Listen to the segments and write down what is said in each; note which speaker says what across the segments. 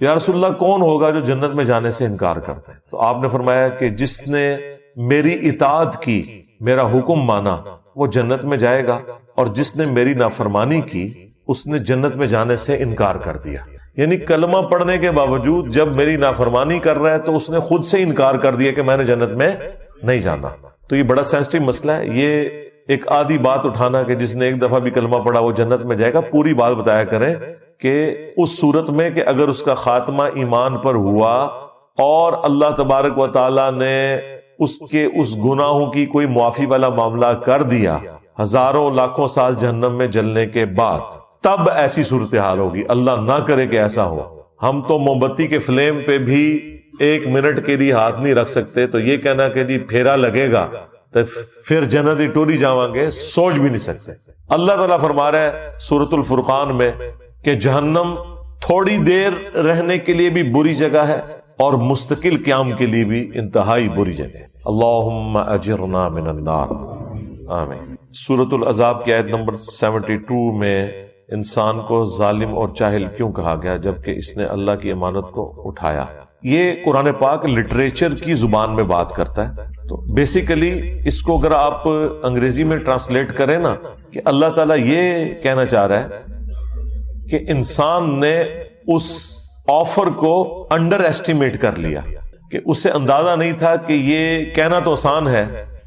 Speaker 1: یا رسول اللہ کون ہوگا جو جنت میں جانے سے انکار کرتا ہے؟ تو آپ نے فرمایا کہ جس نے میری اطاعت کی، میرا حکم مانا، وہ جنت میں جائے گا، اور جس نے میری نافرمانی کی اس نے جنت میں جانے سے انکار کر دیا۔ یعنی کلمہ پڑھنے کے باوجود جب میری نافرمانی کر رہا ہے تو اس نے خود سے انکار کر دیا کہ میں نے جنت میں نہیں جانا۔ تو یہ بڑا سینسٹیو مسئلہ ہے۔ یہ ایک آدھی بات اٹھانا کہ جس نے ایک دفعہ بھی کلمہ پڑھا وہ جنت میں جائے گا، پوری بات بتایا کریں کہ اس صورت میں کہ اگر اس کا خاتمہ ایمان پر ہوا اور اللہ تبارک و تعالی نے اس کے اس گناہوں کی کوئی معافی والا معاملہ کر دیا ہزاروں لاکھوں سال جہنم میں جلنے کے بعد، تب ایسی صورتحال ہوگی۔ اللہ نہ کرے کہ ایسا ہو۔ ہم تو موم بتی کے فلیم پہ بھی 1 منٹ کے لیے ہاتھ نہیں رکھ سکتے، تو یہ کہنا کہ جی پھیرا لگے گا تو پھر جنت ہی ٹوری جاؤں گے، سوچ بھی نہیں سکتے۔ اللہ تعالیٰ فرما رہا ہے سورۃ الفرقان میں کہ جہنم تھوڑی دیر رہنے کے لیے بھی بری جگہ ہے اور مستقل قیام کے لیے بھی انتہائی بری جگہ ہے۔ اللہم اجرنا من النار، آمین۔ سورۃ الاحزاب کی آیت نمبر 72 میں انسان کو ظالم اور جاہل کیوں کہا گیا جبکہ اس نے اللہ کی امانت کو اٹھایا؟ یہ قرآن پاک لٹریچر کی زبان میں بات کرتا ہے، تو بیسیکلی اس کو اگر آپ انگریزی میں ٹرانسلیٹ کریں نا کہ اللہ تعالیٰ یہ کہنا چاہ رہا ہے کہ انسان نے اس آفر کو انڈر ایسٹیمیٹ کر لیا، کہ اسے اندازہ نہیں تھا کہ یہ کہنا تو آسان ہے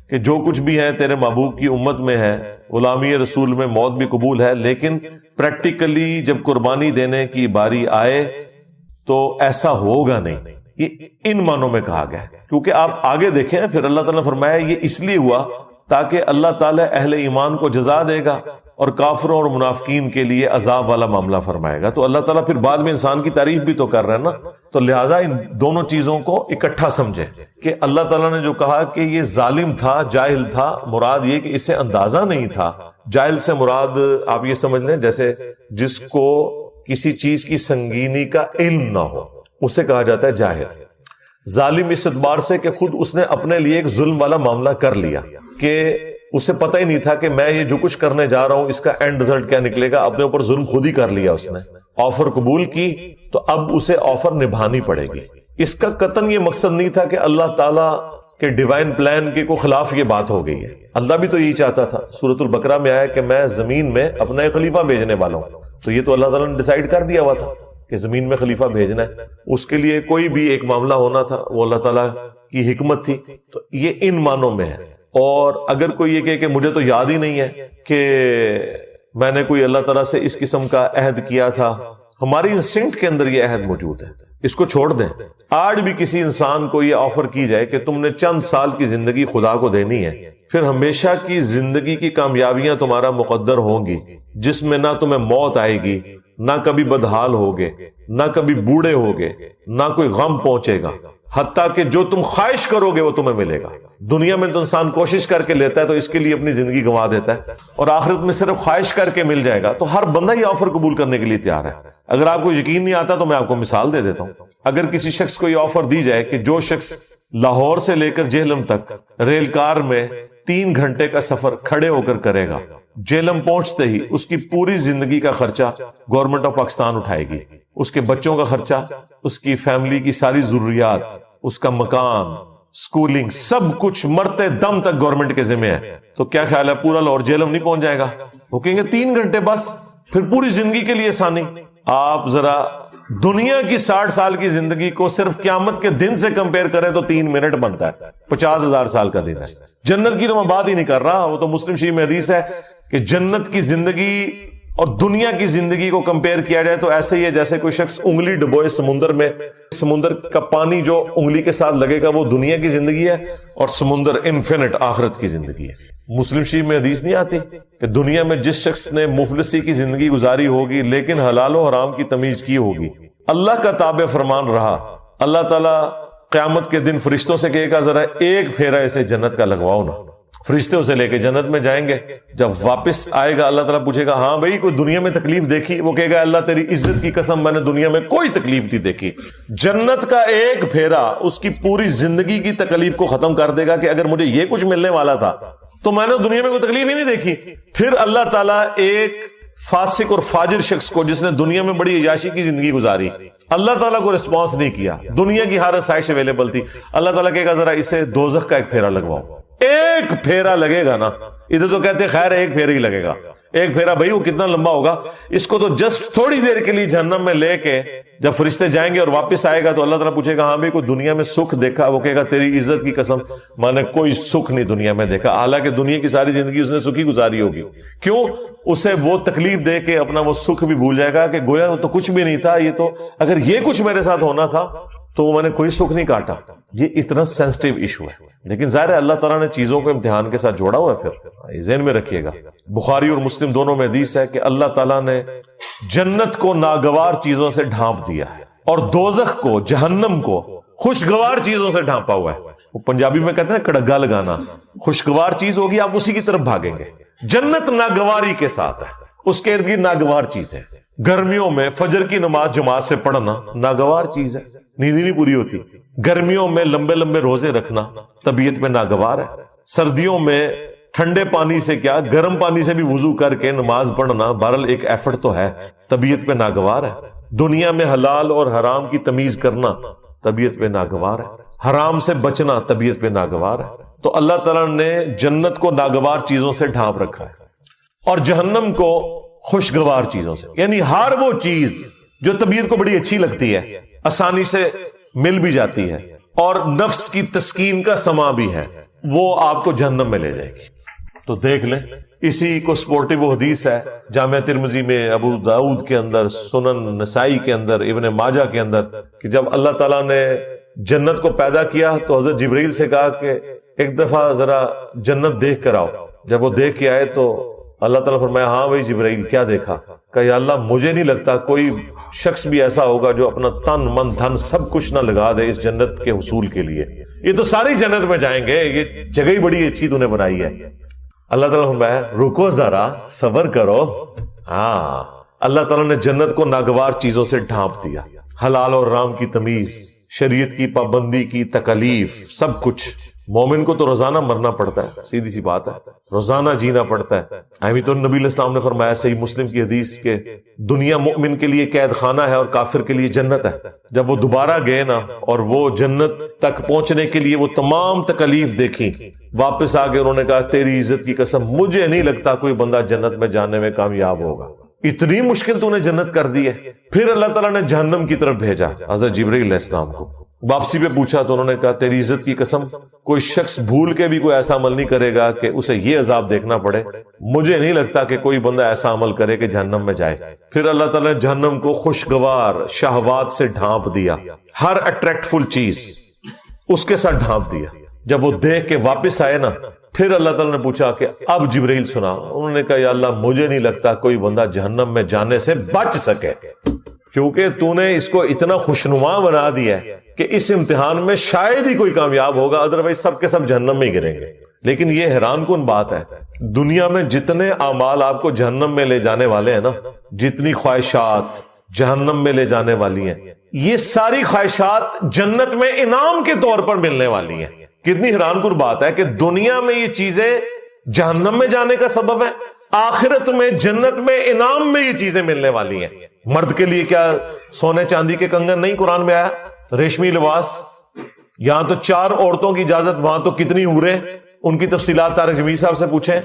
Speaker 1: کہ جو کچھ بھی ہے تیرے محبوب کی امت میں ہے، غلامی رسول میں موت بھی قبول ہے، لیکن پریکٹیکلی جب قربانی دینے کی باری آئے تو ایسا ہوگا نہیں۔ یہ ان معنوں میں کہا گیا ہے، کیونکہ آپ آگے دیکھیں پھر اللہ تعالیٰ نے فرمایا یہ اس لیے ہوا تاکہ اللہ تعالیٰ اہل ایمان کو جزا دے گا اور کافروں اور منافقین کے لیے عذاب والا معاملہ فرمائے گا۔ تو اللہ تعالیٰ پھر بعد میں انسان کی تعریف بھی تو کر رہا ہے نا، تو لہٰذا ان دونوں چیزوں کو اکٹھا سمجھے کہ اللہ تعالیٰ نے جو کہا کہ یہ ظالم تھا، جاہل تھا، مراد یہ کہ اسے اندازہ نہیں تھا۔ جاہل سے مراد آپ یہ سمجھ لیں جیسے جس کو کسی چیز کی سنگینی کا علم نہ ہو، اسے کہا جاتا ہے جاہل۔ ظالم اس اعتبار سے کہ خود اس نے اپنے لیے ایک ظلم والا معاملہ کر لیا کہ اسے پتہ ہی نہیں تھا کہ میں یہ جو کچھ کرنے جا رہا ہوں اس کا اینڈ رزلٹ کیا نکلے گا، اپنے اوپر ظلم خود ہی کر لیا۔ اس نے آفر قبول کی تو اب اسے آفر نبھانی پڑے گی۔ اس کا قطعاً یہ مقصد نہیں تھا کہ اللہ تعالیٰ کہ ڈیوائن پلان کے کو خلاف یہ بات ہو گئی ہے۔ اللہ بھی تو یہی چاہتا تھا۔ سورۃ البقرہ میں آیا کہ میں زمین میں اپنا ایک خلیفہ بھیجنے والا ہوں، تو یہ تو اللہ تعالیٰ نے ڈیسائیڈ کر دیا ہوا تھا کہ زمین میں خلیفہ بھیجنا ہے۔ اس کے لیے کوئی بھی ایک معاملہ ہونا تھا، وہ اللہ تعالیٰ کی حکمت تھی۔ تو یہ ان معنوں میں ہے۔ اور اگر کوئی یہ کہے کہ مجھے تو یاد ہی نہیں ہے کہ میں نے کوئی اللہ تعالیٰ سے اس قسم کا عہد کیا تھا، ہماری انسٹنکٹ کے اندر یہ عہد موجود ہے، اس کو چھوڑ دیں۔ آج بھی کسی انسان کو یہ آفر کی جائے کہ تم نے چند سال کی زندگی خدا کو دینی ہے، پھر ہمیشہ کی زندگی کی کامیابیاں تمہارا مقدر ہوں گی، جس میں نہ تمہیں موت آئے گی، نہ کبھی بدحال ہوگے، نہ کبھی بوڑھے ہوگے، نہ کوئی غم پہنچے گا، حتیٰ کہ جو تم خواہش کرو گے وہ تمہیں ملے گا۔ دنیا میں تو انسان کوشش کر کے لیتا ہے تو اس کے لیے اپنی زندگی گنوا دیتا ہے، اور آخرت میں صرف خواہش کر کے مل جائے گا۔ تو ہر بندہ یہ آفر قبول کرنے کے لیے تیار ہے۔ اگر آپ کو یقین نہیں آتا تو میں آپ کو مثال دے دیتا ہوں۔ اگر کسی شخص کو یہ آفر دی جائے کہ جو شخص لاہور سے لے کر جہلم تک ریل کار میں 3 گھنٹے کا سفر کھڑے ہو کر کرے گا، جہلم پہنچتے ہی اس کی پوری زندگی کا خرچہ گورنمنٹ آف پاکستان اٹھائے گی، اس کے بچوں کا خرچہ، اس کی فیملی کی ساری ضروریات، اس کا مکان، سکولنگ، سب کچھ مرتے دم تک گورنمنٹ کے ذمہ ہے، تو کیا خیال ہے پورا لاہور جہلم نہیں پہنچ جائے گا؟ وہ کہیں گے 3 گھنٹے بس، پھر پوری زندگی کے لیے آسانی۔ آپ ذرا دنیا کی 60 سال کی زندگی کو صرف قیامت کے دن سے کمپیئر کریں تو 3 منٹ بنتا ہے، 50,000 سال کا دن ہے۔ جنت کی تو میں بات ہی نہیں کر رہا، وہ تو مسلم شریف میں حدیث ہے کہ جنت کی زندگی اور دنیا کی زندگی کو کمپیئر کیا جائے تو ایسے ہی ہے جیسے کوئی شخص انگلی ڈبوئے سمندر میں، سمندر کا پانی جو انگلی کے ساتھ لگے گا وہ دنیا کی زندگی ہے، اور سمندر انفینٹ آخرت کی زندگی ہے۔ مسلم شریف میں حدیث نہیں آتی کہ دنیا میں جس شخص نے مفلسی کی زندگی گزاری ہوگی لیکن حلال و حرام کی تمیز کی ہوگی، اللہ کا تابع فرمان رہا، اللہ تعالیٰ قیامت کے دن فرشتوں سے کہے گا ذرا ایک پھیرا اسے جنت کا لگواؤ نا۔ فرشتے اسے لے کے جنت میں جائیں گے، جب واپس آئے گا اللہ تعالیٰ پوچھے گا ہاں بھائی کوئی دنیا میں تکلیف دیکھی؟ وہ کہے گا اللہ تیری عزت کی قسم میں نے دنیا میں کوئی تکلیف نہیں دیکھی۔ جنت کا ایک پھیرا اس کی پوری زندگی کی تکلیف کو ختم کر دے گا کہ اگر مجھے یہ کچھ ملنے والا تھا تو میں نے دنیا میں کوئی تکلیف ہی نہیں دیکھی۔ پھر اللہ تعالیٰ ایک فاسق اور فاجر شخص کو جس نے دنیا میں بڑی عیاشی کی زندگی گزاری، اللہ تعالیٰ کو رسپانس نہیں کیا، دنیا کی ہر آسائش اویلیبل تھی، اللہ تعالیٰ کہے گا ذرا اسے دوزخ کا ایک پھیرا لگواؤ، ایک پھیرا لگے گا نا، ادھر تو کہتے خیر ایک پھیرا ہی لگے گا، ایک پھیرا بھائی وہ کتنا لمبا ہوگا، اس کو تو جسٹ تھوڑی دیر کے لیے جہنم میں لے کے جب فرشتے جائیں گے اور واپس آئے گا تو اللہ تعالیٰ پوچھے گا ہاں بھائی کوئی دنیا میں سکھ دیکھا؟ وہ کہے گا تیری عزت کی قسم میں نے کوئی سکھ نہیں دنیا میں دیکھا، حالانکہ دنیا کی ساری زندگی اس نے سکھی گزاری ہوگی۔ کیوں؟ اسے وہ تکلیف دے کے اپنا وہ سکھ بھی بھول جائے گا کہ گویا وہ تو کچھ بھی نہیں تھا، یہ تو اگر یہ کچھ میرے ساتھ ہونا تھا تو میں نے کوئی سکھ نہیں کاٹا۔ یہ اتنا سینسٹیو ایشو ہے، لیکن ظاہر ہے اللہ تعالیٰ نے چیزوں کو امتحان کے ساتھ جوڑا ہوا ہے۔ پھر ذہن میں رکھیے گا، بخاری اور مسلم دونوں میں حدیث ہے کہ اللہ تعالیٰ نے جنت کو ناگوار چیزوں سے ڈھانپ دیا ہے اور دوزخ کو، جہنم کو خوشگوار چیزوں سے ڈھانپا ہوا ہے۔ وہ پنجابی میں کہتے ہیں کڑگا لگانا، خوشگوار چیز ہوگی آپ اسی کی طرف بھاگیں گے۔ جنت ناگواری کے ساتھ ہے، اس کے ارد گرد ناگوار چیز ہے۔ گرمیوں میں فجر کی نماز جماعت سے پڑھنا ناگوار چیز ہے، نیند نہیں پوری ہوتی۔ گرمیوں میں لمبے لمبے روزے رکھنا طبیعت میں ناگوار ہے۔ سردیوں میں ٹھنڈے پانی سے کیا گرم پانی سے بھی وضو کر کے نماز پڑھنا بہرحال ایک ایفرٹ تو ہے، طبیعت پہ ناگوار ہے۔ دنیا میں حلال اور حرام کی تمیز کرنا طبیعت پہ ناگوار ہے، حرام سے بچنا طبیعت پہ ناگوار ہے۔ تو اللہ تعالیٰ نے جنت کو ناگوار چیزوں سے ڈھانپ رکھا ہے اور جہنم کو خوشگوار چیزوں سے، یعنی ہر وہ چیز جو طبیعت کو بڑی اچھی لگتی ہے، آسانی سے مل بھی جاتی ہے اور نفس کی تسکین کا سما بھی ہے، وہ آپ کو جہنم میں لے جائے گی۔ تو دیکھ لیں، اسی کو سپورٹیو وہ حدیث ہے جامع ترمذی میں، ابو داؤد کے اندر، سنن نسائی کے اندر، ابن ماجہ کے اندر، کہ جب اللہ تعالیٰ نے جنت کو پیدا کیا تو حضرت جبرائیل سے کہا کہ ایک دفعہ ذرا جنت دیکھ کر آؤ۔ جب وہ دیکھ کے آئے تو اللہ تعالیٰ فرمایا ہاں بھائی جبرائیل کیا دیکھا؟ کہ یا اللہ مجھے نہیں لگتا کوئی شخص بھی ایسا ہوگا جو اپنا تن من دھن سب کچھ نہ لگا دے اس جنت کے حصول کے لیے، یہ تو ساری جنت میں جائیں گے، یہ جگہ ہی بڑی اچھی تو نے بنائی ہے۔ اللہ تعالیٰ فرمایا رکو ذرا صبر کرو۔ ہاں، اللہ تعالیٰ نے جنت کو ناگوار چیزوں سے ڈھانپ دیا، حلال اور حرام کی تمیز، شریعت کی پابندی کی تکلیف، سب کچھ۔ مومن کو تو روزانہ مرنا پڑتا ہے، سیدھی سی بات ہے، روزانہ جینا پڑتا ہے۔ احمد النبی علیہ السلام نے فرمایا صحیح مسلم کی حدیث کہ دنیا مومن کے لیے قید خانہ ہے اور کافر کے لیے جنت ہے۔ جب وہ دوبارہ گئے نا اور وہ جنت تک پہنچنے کے لیے وہ تمام تکلیف دیکھی، واپس آ کے انہوں نے کہا تیری عزت کی قسم مجھے نہیں لگتا کوئی بندہ جنت میں جانے میں کامیاب ہوگا، اتنی مشکل تو نے جنت کر دی ہے۔ پھر اللہ تعالیٰ نے جہنم کی طرف بھیجا حضرت جبرائیل علیہ السلام کو، واپسی پہ پوچھا تو انہوں نے کہا تیری عزت کی قسم کوئی شخص بھول کے بھی کوئی ایسا عمل نہیں کرے گا کہ اسے یہ عذاب دیکھنا پڑے، مجھے نہیں لگتا کہ کوئی بندہ ایسا عمل کرے کہ جہنم میں جائے۔ پھر اللہ تعالیٰ نے جہنم کو خوشگوار شہوات سے ڈھانپ دیا، ہر اٹریکٹفل چیز اس کے ساتھ ڈھانپ دیا۔ جب وہ دیکھ کے واپس آئے نا، پھر اللہ تعالیٰ نے پوچھا کہ اب جبرائیل سنا، انہوں نے کہا یا اللہ مجھے نہیں لگتا کوئی بندہ جہنم میں جانے سے بچ سکے، کیونکہ تو نے اس کو اتنا خوشنما بنا دیا ہے کہ اس امتحان میں شاید ہی کوئی کامیاب ہوگا، ادروائز سب کے سب جہنم میں ہی گریں گے۔ لیکن یہ حیران کن بات ہے، دنیا میں جتنے اعمال آپ کو جہنم میں لے جانے والے ہیں نا، جتنی خواہشات جہنم میں لے جانے والی ہیں، یہ ساری خواہشات جنت میں انعام کے طور پر ملنے والی ہیں۔ کتنی حیران کن بات ہے کہ دنیا میں یہ چیزیں جہنم میں جانے کا سبب ہے، آخرت میں جنت میں انعام میں یہ چیزیں ملنے والی ہیں۔ مرد کے لیے کیا سونے چاندی کے کنگن نہیں قرآن میں آیا؟ ریشمی لباس، یہاں تو 4 عورتوں کی اجازت، وہاں تو کتنی عورتیں، ان کی تفصیلات طارق جمیل صاحب سے پوچھیں۔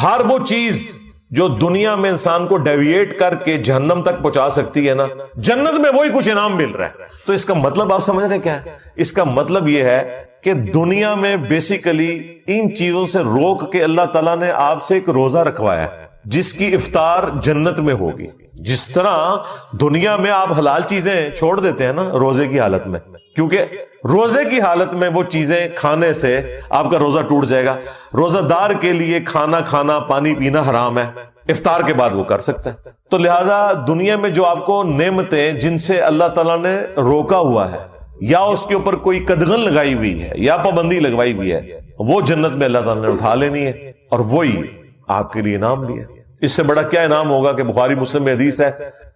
Speaker 1: ہر وہ چیز جو دنیا میں انسان کو ڈیویٹ کر کے جہنم تک پہنچا سکتی ہے نا، جنت میں وہی کچھ انعام مل رہا ہے۔ تو اس کا مطلب آپ سمجھ رہے کیا ہے؟ اس کا مطلب یہ ہے کہ دنیا میں بیسیکلی ان چیزوں سے روک کے اللہ تعالیٰ نے آپ سے ایک روزہ رکھوایا ہے جس کی افطار جنت میں ہوگی۔ جس طرح دنیا میں آپ حلال چیزیں چھوڑ دیتے ہیں نا روزے کی حالت میں، کیونکہ روزے کی حالت میں وہ چیزیں کھانے سے آپ کا روزہ ٹوٹ جائے گا۔ روزہ دار کے لیے کھانا کھانا، پانی پینا حرام ہے، افطار کے بعد وہ کر سکتا ہے۔ تو لہٰذا دنیا میں جو آپ کو نعمتیں جن سے اللہ تعالیٰ نے روکا ہوا ہے، یا اس کے اوپر کوئی قدغن لگائی ہوئی ہے یا پابندی لگوائی ہوئی ہے، وہ جنت میں اللہ تعالیٰ نے اٹھا لینی ہے اور وہی آپ کے لیے انعام دیا۔ اس سے بڑا کیا انعام ہوگا کہ بخاری مسلم میں حدیث ہے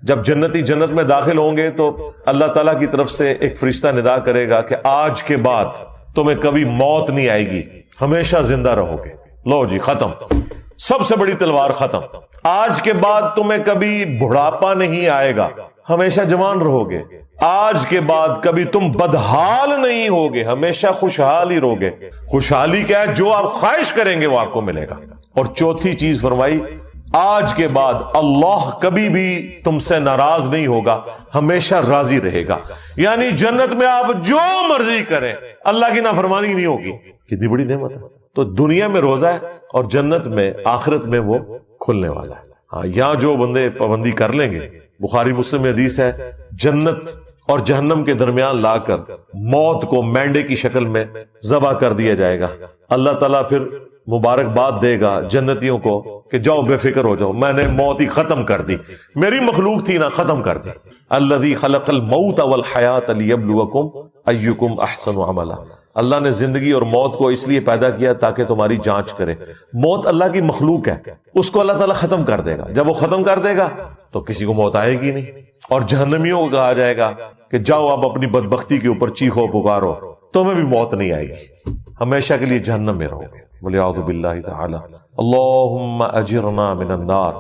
Speaker 1: جب جنتی جنت میں داخل ہوں گے تو اللہ تعالیٰ کی طرف سے ایک فرشتہ ندا کرے گا کہ آج کے بعد تمہیں کبھی موت نہیں آئے گی، ہمیشہ زندہ رہو گے۔ لو جی ختم۔ سب سے بڑی تلوار ختم. آج کے بعد تمہیں کبھی بڑھاپا نہیں آئے گا, ہمیشہ جوان رہو گے. آج کے بعد کبھی تم بدحال نہیں ہوگے, ہمیشہ خوشحال ہی رہو گے. خوشحالی کیا ہے؟ جو آپ خواہش کریں گے وہ آپ کو ملے گا. اور چوتھی چیز فرمائی, آج کے بعد اللہ کبھی بھی تم سے ناراض نہیں ہوگا, ہمیشہ راضی رہے گا. یعنی جنت میں آپ جو مرضی کریں, اللہ کی نافرمانی نہیں ہوگی. کتنی بڑی نعمت ہے. تو دنیا میں روزہ ہے اور جنت میں آخرت میں وہ کھلنے والا ہے. ہاں, یہاں جو بندے پابندی کر لیں گے, بخاری مسلم میں حدیث ہے, جنت اور جہنم کے درمیان لا کر موت کو مینڈے کی شکل میں ذبح کر دیا جائے گا. اللہ تعالیٰ پھر مبارکباد دے گا جنتیوں کو کہ جاؤ بے فکر ہو جاؤ, میں نے موت ہی ختم کر دی, میری مخلوق تھی نا, ختم کر دی. الذی خلق الموت والحیات لیبلوکم ایکم احسن عملا. اللہ نے زندگی اور موت کو اس لیے پیدا کیا تاکہ تمہاری جانچ کرے. موت اللہ کی مخلوق ہے, اس کو اللہ تعالیٰ ختم کر دے گا. جب وہ ختم کر دے گا تو کسی کو موت آئے گی نہیں. اور جہنمیوں کو کہا جائے گا کہ جاؤ آپ اپنی بدبختی کے اوپر چیخو پکارو, تمہیں بھی موت نہیں آئے گی, ہمیشہ کے لیے جہنم میں رہو گے. بولے اعوذ باللہ تعالی. اللہم اجرنا من النار,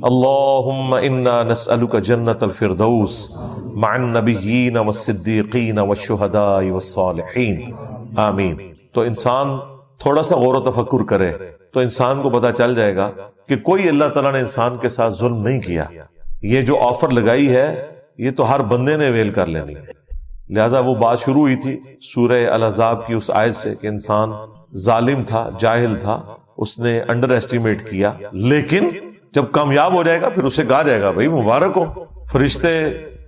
Speaker 1: اللہم انا نسألک جنت الفردوس مع النبیین والصدیقین والشہداء والصالحین, آمین. تو انسان تھوڑا سا غور و تفکر کرے تو انسان کو پتا چل جائے گا کہ کوئی اللہ تعالیٰ نے انسان کے ساتھ ظلم نہیں کیا. یہ جو آفر لگائی ہے یہ تو ہر بندے نے ویل کر لینی ہے. لہذا وہ بات شروع ہوئی تھی سورہ الاحزاب کی اس آیت سے کہ انسان ظالم تھا, جاہل تھا, اس نے انڈر ایسٹیمیٹ کیا, لیکن جب کامیاب ہو جائے گا پھر اسے کہا جائے گا بھائی مبارک ہو, فرشتے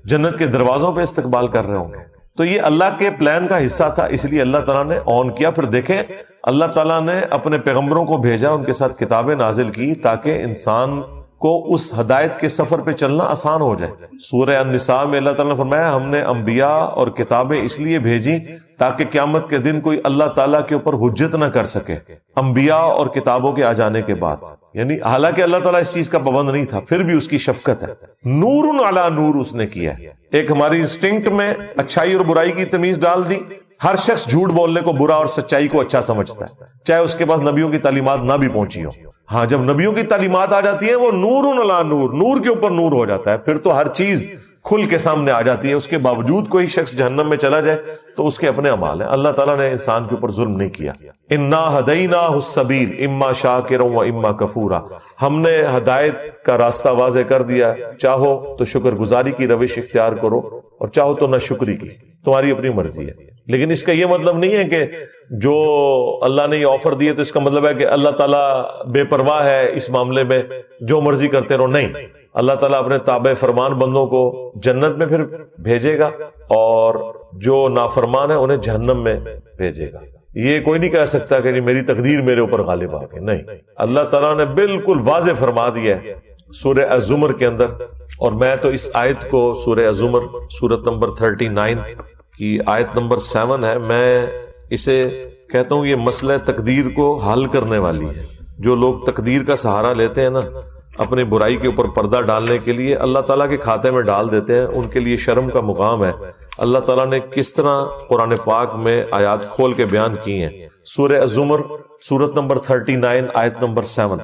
Speaker 1: جنت کے دروازوں پہ استقبال کر رہے ہوں گے. تو یہ اللہ کے پلان کا حصہ تھا, اس لیے اللہ تعالیٰ نے آن کیا. پھر دیکھیں اللہ تعالیٰ نے اپنے پیغمبروں کو بھیجا, ان کے ساتھ کتابیں نازل کی تاکہ انسان کو اس ہدایت کے سفر پہ چلنا آسان ہو جائے. سورہ النساء میں اللہ تعالیٰ نے فرمایا ہم نے انبیاء اور کتابیں اس لیے بھیجی تاکہ قیامت کے دن کوئی اللہ تعالیٰ کے اوپر حجت نہ کر سکے انبیاء اور کتابوں کے آ جانے کے بعد. یعنی حالانکہ اللہ تعالیٰ اس چیز کا پابند نہیں تھا, پھر بھی اس کی شفقت ہے. نور علی نور اس نے کیا ہے. ایک ہماری انسٹنکٹ میں اچھائی اور برائی کی تمیز ڈال دی. ہر شخص جھوٹ بولنے کو برا اور سچائی کو اچھا سمجھتا ہے, چاہے اس کے پاس نبیوں کی تعلیمات نہ بھی پہنچی ہو. ہاں, جب نبیوں کی تعلیمات آ جاتی ہیں وہ نور علی نور, نور کے اوپر نور ہو جاتا ہے, پھر تو ہر چیز کھل کے سامنے آ جاتی ہے. اس کے باوجود کوئی شخص جہنم میں چلا جائے تو اس کے اپنے اعمال ہیں. اللہ تعالیٰ نے انسان کے اوپر ظلم نہیں کیا. انا ہدیناہ السبیل اما شاکرا و اما کفورا, ہم نے ہدایت کا راستہ واضح کر دیا, چاہو تو شکر گزاری کی روش اختیار کرو اور چاہو تو نہ شکری کی, تمہاری اپنی مرضی ہے. لیکن اس کا یہ مطلب نہیں ہے کہ جو اللہ نے یہ آفر دیے تو اس کا مطلب ہے کہ اللہ تعالیٰ بے پرواہ ہے اس معاملے میں, جو مرضی کرتے رہو. نہیں, اللہ تعالیٰ اپنے تابع فرمان بندوں کو جنت میں پھر بھیجے گا اور جو نافرمان ہے انہیں جہنم میں بھیجے گا. یہ کوئی نہیں کہہ سکتا کہ میری تقدیر میرے اوپر غالب آ گئی. نہیں, اللہ تعالیٰ نے بالکل واضح فرما دیا ہے سورہ الزمر کے اندر. اور میں تو اس آیت کو سورہ الزمر سورت نمبر 39 کی آیت نمبر 7 ہے, میں اسے کہتا ہوں یہ مسئلہ تقدیر کو حل کرنے والی ہے. جو لوگ تقدیر کا سہارا لیتے ہیں نا اپنی برائی کے اوپر پردہ ڈالنے کے لیے, اللہ تعالیٰ کے کھاتے میں ڈال دیتے ہیں, ان کے لیے شرم کا مقام ہے. اللہ تعالیٰ نے کس طرح قرآن پاک میں آیات کھول کے بیان کی ہیں. سورہ الزمر سورت نمبر 39 آیت نمبر 7,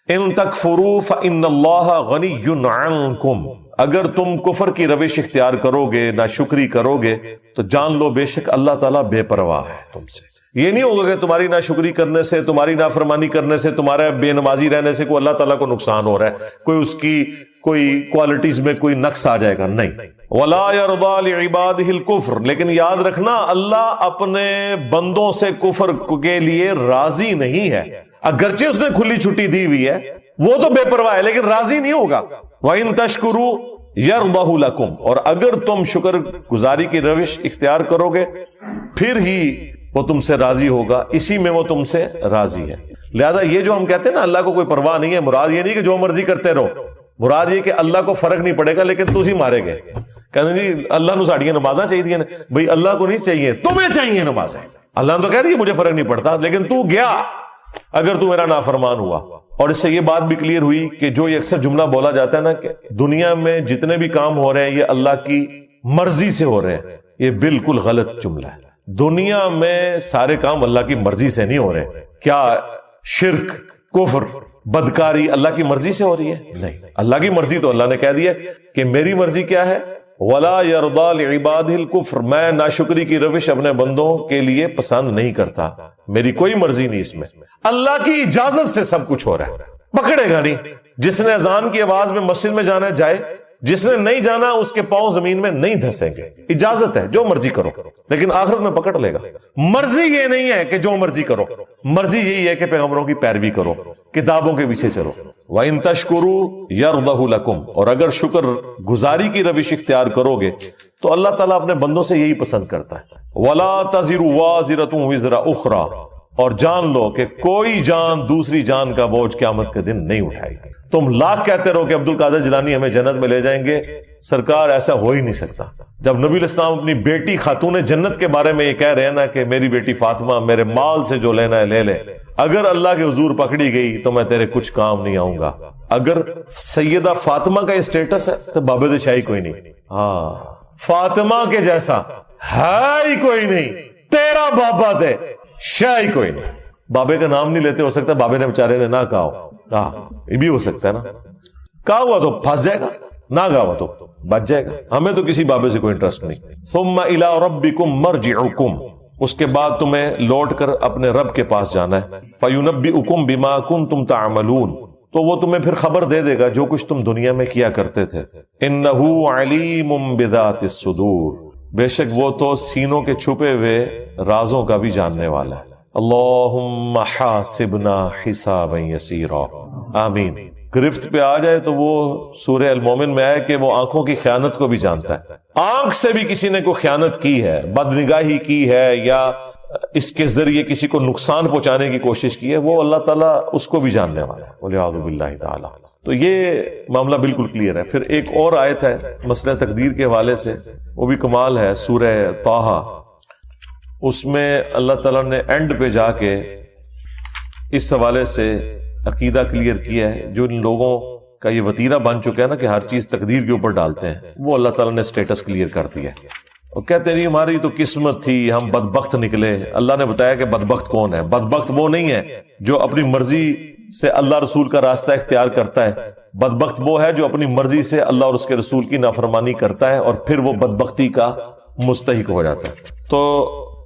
Speaker 1: ان تکفروا فإن اللہ غنی عنکم, اگر تم کفر کی روش اختیار کرو گے, ناشکری کرو گے, تو جان لو بے شک اللہ تعالیٰ بے پرواہ ہے تم سے. یہ نہیں ہوگا کہ تمہاری ناشکری کرنے سے, تمہاری نافرمانی کرنے سے, تمہارے بے نمازی رہنے سے کوئی اللہ تعالیٰ کو نقصان ہو رہا ہے, کوئی اس کی کوئی کوالٹیز میں کوئی نقص آ جائے گا. نہیں, وَلَا يَرْضَى لِعِبَادِهِ الْكُفْرَ, لیکن یاد رکھنا اللہ اپنے بندوں سے کفر کے لیے راضی نہیں ہے. اگرچہ اس نے کھلی چھٹی دی ہوئی ہے, وہ تو بے پرواہ ہے لیکن راضی نہیں ہوگا. وَإِن تَشْكُرُوا يَرْضَهُ لَكُمْ, اور اگر تم شکر گزاری کی روش اختیار کرو گے پھر ہی وہ تم سے راضی ہوگا, اسی میں وہ تم سے راضی ہے. لہذا یہ جو ہم کہتے ہیں نا اللہ کو کوئی پرواہ نہیں ہے, مراد یہ نہیں کہ جو مرضی کرتے رہو, مراد یہ کہ اللہ کو فرق نہیں پڑے گا لیکن تسی مارے گئے. کہتے ہیں جی اللہ نو ساڑیاں نمازاں چاہیے, بھئی اللہ کو نہیں چاہیے, تمہیں چاہیے نمازیں. اللہ نے تو کہہ دیا مجھے فرق نہیں پڑتا, لیکن تو گیا اگر تو میرا نافرمان ہوا. اور اس سے یہ بات بھی کلیئر ہوئی کہ جو یہ اکثر جملہ بولا جاتا ہے نا کہ دنیا میں جتنے بھی کام ہو رہے ہیں یہ اللہ کی مرضی سے ہو رہے ہیں, یہ بالکل غلط جملہ ہے. دنیا میں سارے کام اللہ کی مرضی سے نہیں ہو رہے. کیا شرک, کفر, بدکاری اللہ کی مرضی سے ہو رہی ہے؟ نہیں، اللہ کی مرضی تو اللہ نے کہہ دیا کہ میری مرضی کیا ہے، وَلَا يَرْضَى لِعِبَادِهِ الْكُفْرَ، میں ناشکری کی روش اپنے بندوں کے لیے پسند نہیں کرتا، میری کوئی مرضی نہیں اس میں، اللہ کی اجازت سے سب کچھ ہو رہا ہے، پکڑے گا نہیں۔ جس نے اذان کی آواز میں مسجد میں جانا ہے جائے، جس نے نہیں جانا اس کے پاؤں زمین میں نہیں دھسیں گے، اجازت ہے، جو مرضی کرو، لیکن آخرت میں پکڑ لے گا۔ مرضی یہ نہیں ہے کہ جو مرضی کرو، مرضی یہی ہے کہ پیغمبروں کی پیروی کرو، کتابوں کے پیچھے چلو۔ وَإِن تَشْكُرُوا يَرْضَهُ لَكُمْ، اور اگر شکر گزاری کی روش اختیار کرو گے تو اللہ تعالیٰ اپنے بندوں سے یہی پسند کرتا ہے۔ وَلَا تَزِرُ وَازِرَةٌ وِزْرَ أُخْرَى، اور جان لو کہ کوئی جان دوسری جان کا بوجھ قیامت کے دن نہیں اٹھائے گی۔ تم لاکھ کہتے رہو کہ عبد القادر جیلانی ہمیں جنت میں لے جائیں گے، سرکار ایسا ہو ہی نہیں سکتا۔ جب نبی علیہ السلام اپنی بیٹی خاتون جنت کے بارے میں یہ کہہ رہے ہیں نا کہ میری بیٹی فاطمہ میرے مال سے جو لینا ہے لے لے، اگر اللہ کے حضور پکڑی گئی تو میں تیرے کچھ کام نہیں آؤں گا۔ اگر سیدہ فاطمہ کا یہ سٹیٹس ہے تو بابے شاہی کوئی نہیں، ہاں فاطمہ کے جیسا ہے ہی کوئی نہیں، تیرا بابا دے شاہی کوئی نہیں۔ بابے کا نام نہیں لیتے، ہو سکتا ہے بابے نے بیچارے نے نہ کہا ہو، یہ بھی ہو سکتا ہے نا، کہا ہوا تو پھنس جائے گا، نہ کہا ہوا تو بچ جائے گا۔ ہمیں تو کسی بابے سے کوئی انٹرسٹ نہیں۔ ثم الى ربکم مرجعکم، اس کے بعد تمہیں لوٹ کر اپنے رب کے پاس جانا ہے۔ فینبئکم بما کنتم تعملون، تو وہ تمہیں پھر خبر دے دے گا جو کچھ تم دنیا میں کیا کرتے تھے۔ انہ علیم بذات الصدور، بے شک وہ تو سینوں کے چھپے ہوئے رازوں کا بھی جاننے والا ہے۔ اللہم حاسبنا حسابا یسیرا، آمین۔ گرفت پہ آ جائے تو وہ سورہ المومن میں آئے کہ وہ آنکھوں کی خیانت کو بھی جانتا ہے۔ آنکھ سے بھی کسی نے کوئی خیانت کی ہے، بدنگاہی کی ہے، یا اس کے ذریعے کسی کو نقصان پہنچانے کی کوشش کی ہے، وہ اللہ تعالیٰ اس کو بھی جاننے والا ہے، والعیاذ باللہ تعالیٰ۔ تو یہ معاملہ بالکل کلیئر ہے۔ پھر ایک اور آیت ہے مسئلہ تقدیر کے حوالے سے، وہ بھی کمال ہے، سورہ طٰہٰ، اس میں اللہ تعالیٰ نے اینڈ پہ جا کے اس حوالے سے عقیدہ کلیئر کیا ہے۔ جو ان لوگوں کا یہ وتیرہ بن چکا ہے نا کہ ہر چیز تقدیر کے اوپر ڈالتے ہیں، وہ اللہ تعالیٰ نے سٹیٹس کلیئر کر دیا ہے، اور کہتے نہیں ہماری تو قسمت تھی، ہم بدبخت نکلے۔ اللہ نے بتایا کہ بدبخت کون ہے؟ بدبخت وہ نہیں ہے جو اپنی مرضی سے اللہ رسول کا راستہ اختیار کرتا ہے، بدبخت وہ ہے جو اپنی مرضی سے اللہ اور اس کے رسول کی نافرمانی کرتا ہے اور پھر وہ بدبختی کا مستحق ہو جاتا ہے۔ تو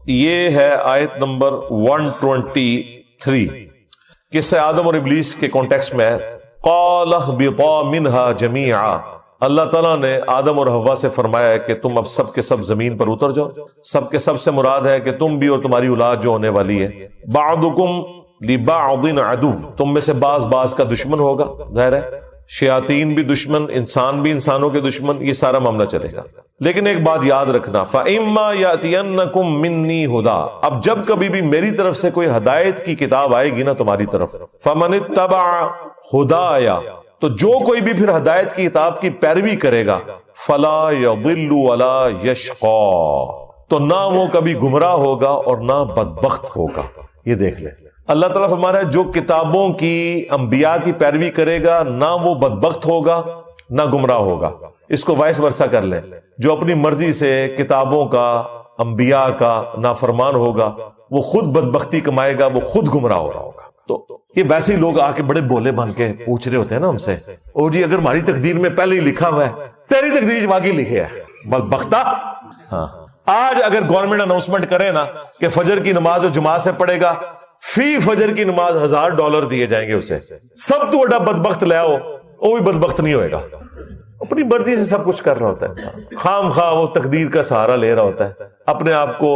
Speaker 1: یہ ہے آیت نمبر 123، قصہ آدم اور ابلیس کے کانٹیکسٹ میں ہے۔ قال اهبطا منها جميعا، اللہ تعالیٰ نے آدم اور حوا سے فرمایا ہے کہ تم اب سب کے سب زمین پر اتر جاؤ۔ سب کے سب سے مراد ہے کہ تم بھی اور تمہاری اولاد جو ہونے والی ہے۔ بعضکم لبعض عدو، تم میں سے بعض کا دشمن ہوگا، ظاہر ہے شیاطین بھی دشمن، انسان بھی انسانوں کے دشمن، یہ سارا معاملہ چلے گا۔ لیکن ایک بات یاد رکھنا، فَإِمَّا يَأْتِيَنَّكُم مِّنِّي هُدًى، اب جب کبھی بھی میری طرف سے کوئی ہدایت کی کتاب آئے گی نا تمہاری طرف، فَمَنِ اتَّبَعَ هُدَايَ، تو جو کوئی بھی پھر ہدایت کی کتاب کی پیروی کرے گا، فَلَا يَضِلُّ وَلَا يَشْقَى، تو نہ وہ کبھی گمراہ ہوگا اور نہ بدبخت ہوگا۔ یہ دیکھ لیں، اللہ تعالیٰ فرما رہا ہے جو کتابوں کی انبیاء کی پیروی کرے گا نہ وہ بدبخت ہوگا نہ گمراہ ہوگا۔ اس کو وائس ورثہ کر لیں، جو اپنی مرضی سے کتابوں کا انبیاء کا نافرمان ہوگا وہ خود بدبختی کمائے گا، وہ خود گمراہ ہو رہا ہوگا۔ تو یہ ویسے ہی لوگ آ کے بڑے بولے بن کے پوچھ رہے ہوتے ہیں نا ہم سے، او جی اگر ہماری تقدیر میں پہلے ہی لکھا ہوا ہے، تیری تقدیر واقعی لکھی ہے بدبختہ۔ ہاں آج اگر گورنمنٹ اناؤنسمنٹ کرے نا کہ فجر کی نماز جو جماعت سے پڑھے گا فی فجر کی نماز $1000 دیے جائیں گے اسے، سب تو بڑا بدبخت لے آؤ، وہ بھی بدبخت نہیں ہوئے گا۔ اپنی مرضی سے سب کچھ کر رہا ہوتا ہے انسان، خام خواہ وہ تقدیر کا سہارا لے رہا ہوتا ہے، اپنے آپ کو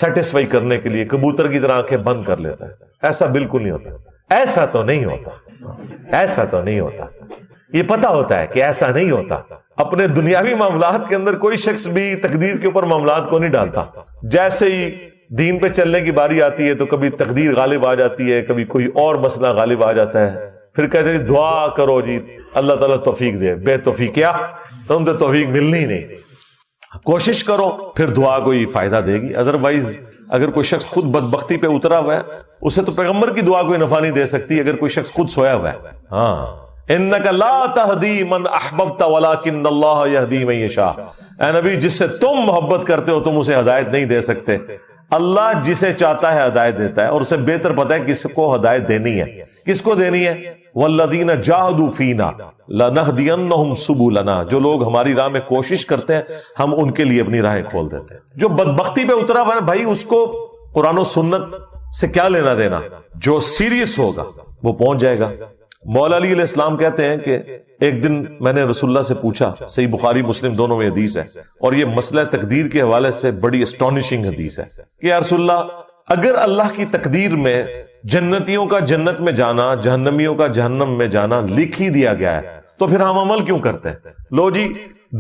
Speaker 1: سیٹسفائی کرنے کے لیے کبوتر کی طرح آنکھیں بند کر لیتا ہے۔ ایسا بالکل نہیں ہوتا، ایسا تو نہیں ہوتا، ایسا تو نہیں ہوتا۔ یہ پتا ہوتا ہے کہ ایسا نہیں ہوتا۔ اپنے دنیاوی معاملات کے اندر کوئی شخص بھی تقدیر کے اوپر معاملات کو نہیں ڈالتا۔ جیسے ہی دین پہ چلنے کی باری آتی ہے تو کبھی تقدیر غالب آ جاتی ہے، کبھی کوئی اور مسئلہ غالب آ جاتا ہے، پھر کہتے ہیں دعا کرو جی اللہ تعالیٰ توفیق دے، بے توفیق کیا تم تو توفیق ملنی نہیں، کوشش کرو پھر دعا کوئی فائدہ دے گی۔ ادروائز اگر کوئی شخص خود بدبختی پہ اترا ہوا ہے اسے تو پیغمبر کی دعا کوئی نفع نہیں دے سکتی اگر کوئی شخص خود سویا ہوا ہے۔ ہاں انک لا تہدی من احببت ولکن اللہ یہدی من یشاء، اے نبی جس سے تم محبت کرتے ہو تم اسے ہدایت نہیں دے سکتے، اللہ جسے چاہتا ہے ہدایت دیتا ہے، اور اسے بہتر پتہ ہے کس کو ہدایت دینی ہے، کس کو دینی ہے؟ والذین جاہدوا فینا لنہدینہم سبلنا، جو لوگ ہماری راہ میں کوشش کرتے ہیں ہم ان کے لیے اپنی راہیں کھول دیتے ہیں۔ جو بدبختی پہ اترا ہوا ہے بھائی، اس کو قرآن و سنت سے کیا لینا دینا؟ جو سیریس ہوگا وہ پہنچ جائے گا۔ مولا علی علیہ السلام کہتے ہیں کہ ایک دن میں نے رسول اللہ سے پوچھا، صحیح بخاری مسلم دونوں میں حدیث ہے، اور یہ مسئلہ تقدیر کے حوالے سے بڑی اسٹانشنگ حدیث ہے کہ یا رسول اللہ، اگر اللہ کی تقدیر میں جنتیوں کا جنت میں جانا، جہنمیوں کا جہنم میں جانا لکھ ہی دیا گیا ہے، تو پھر ہم عمل کیوں کرتے ہیں؟ لو جی،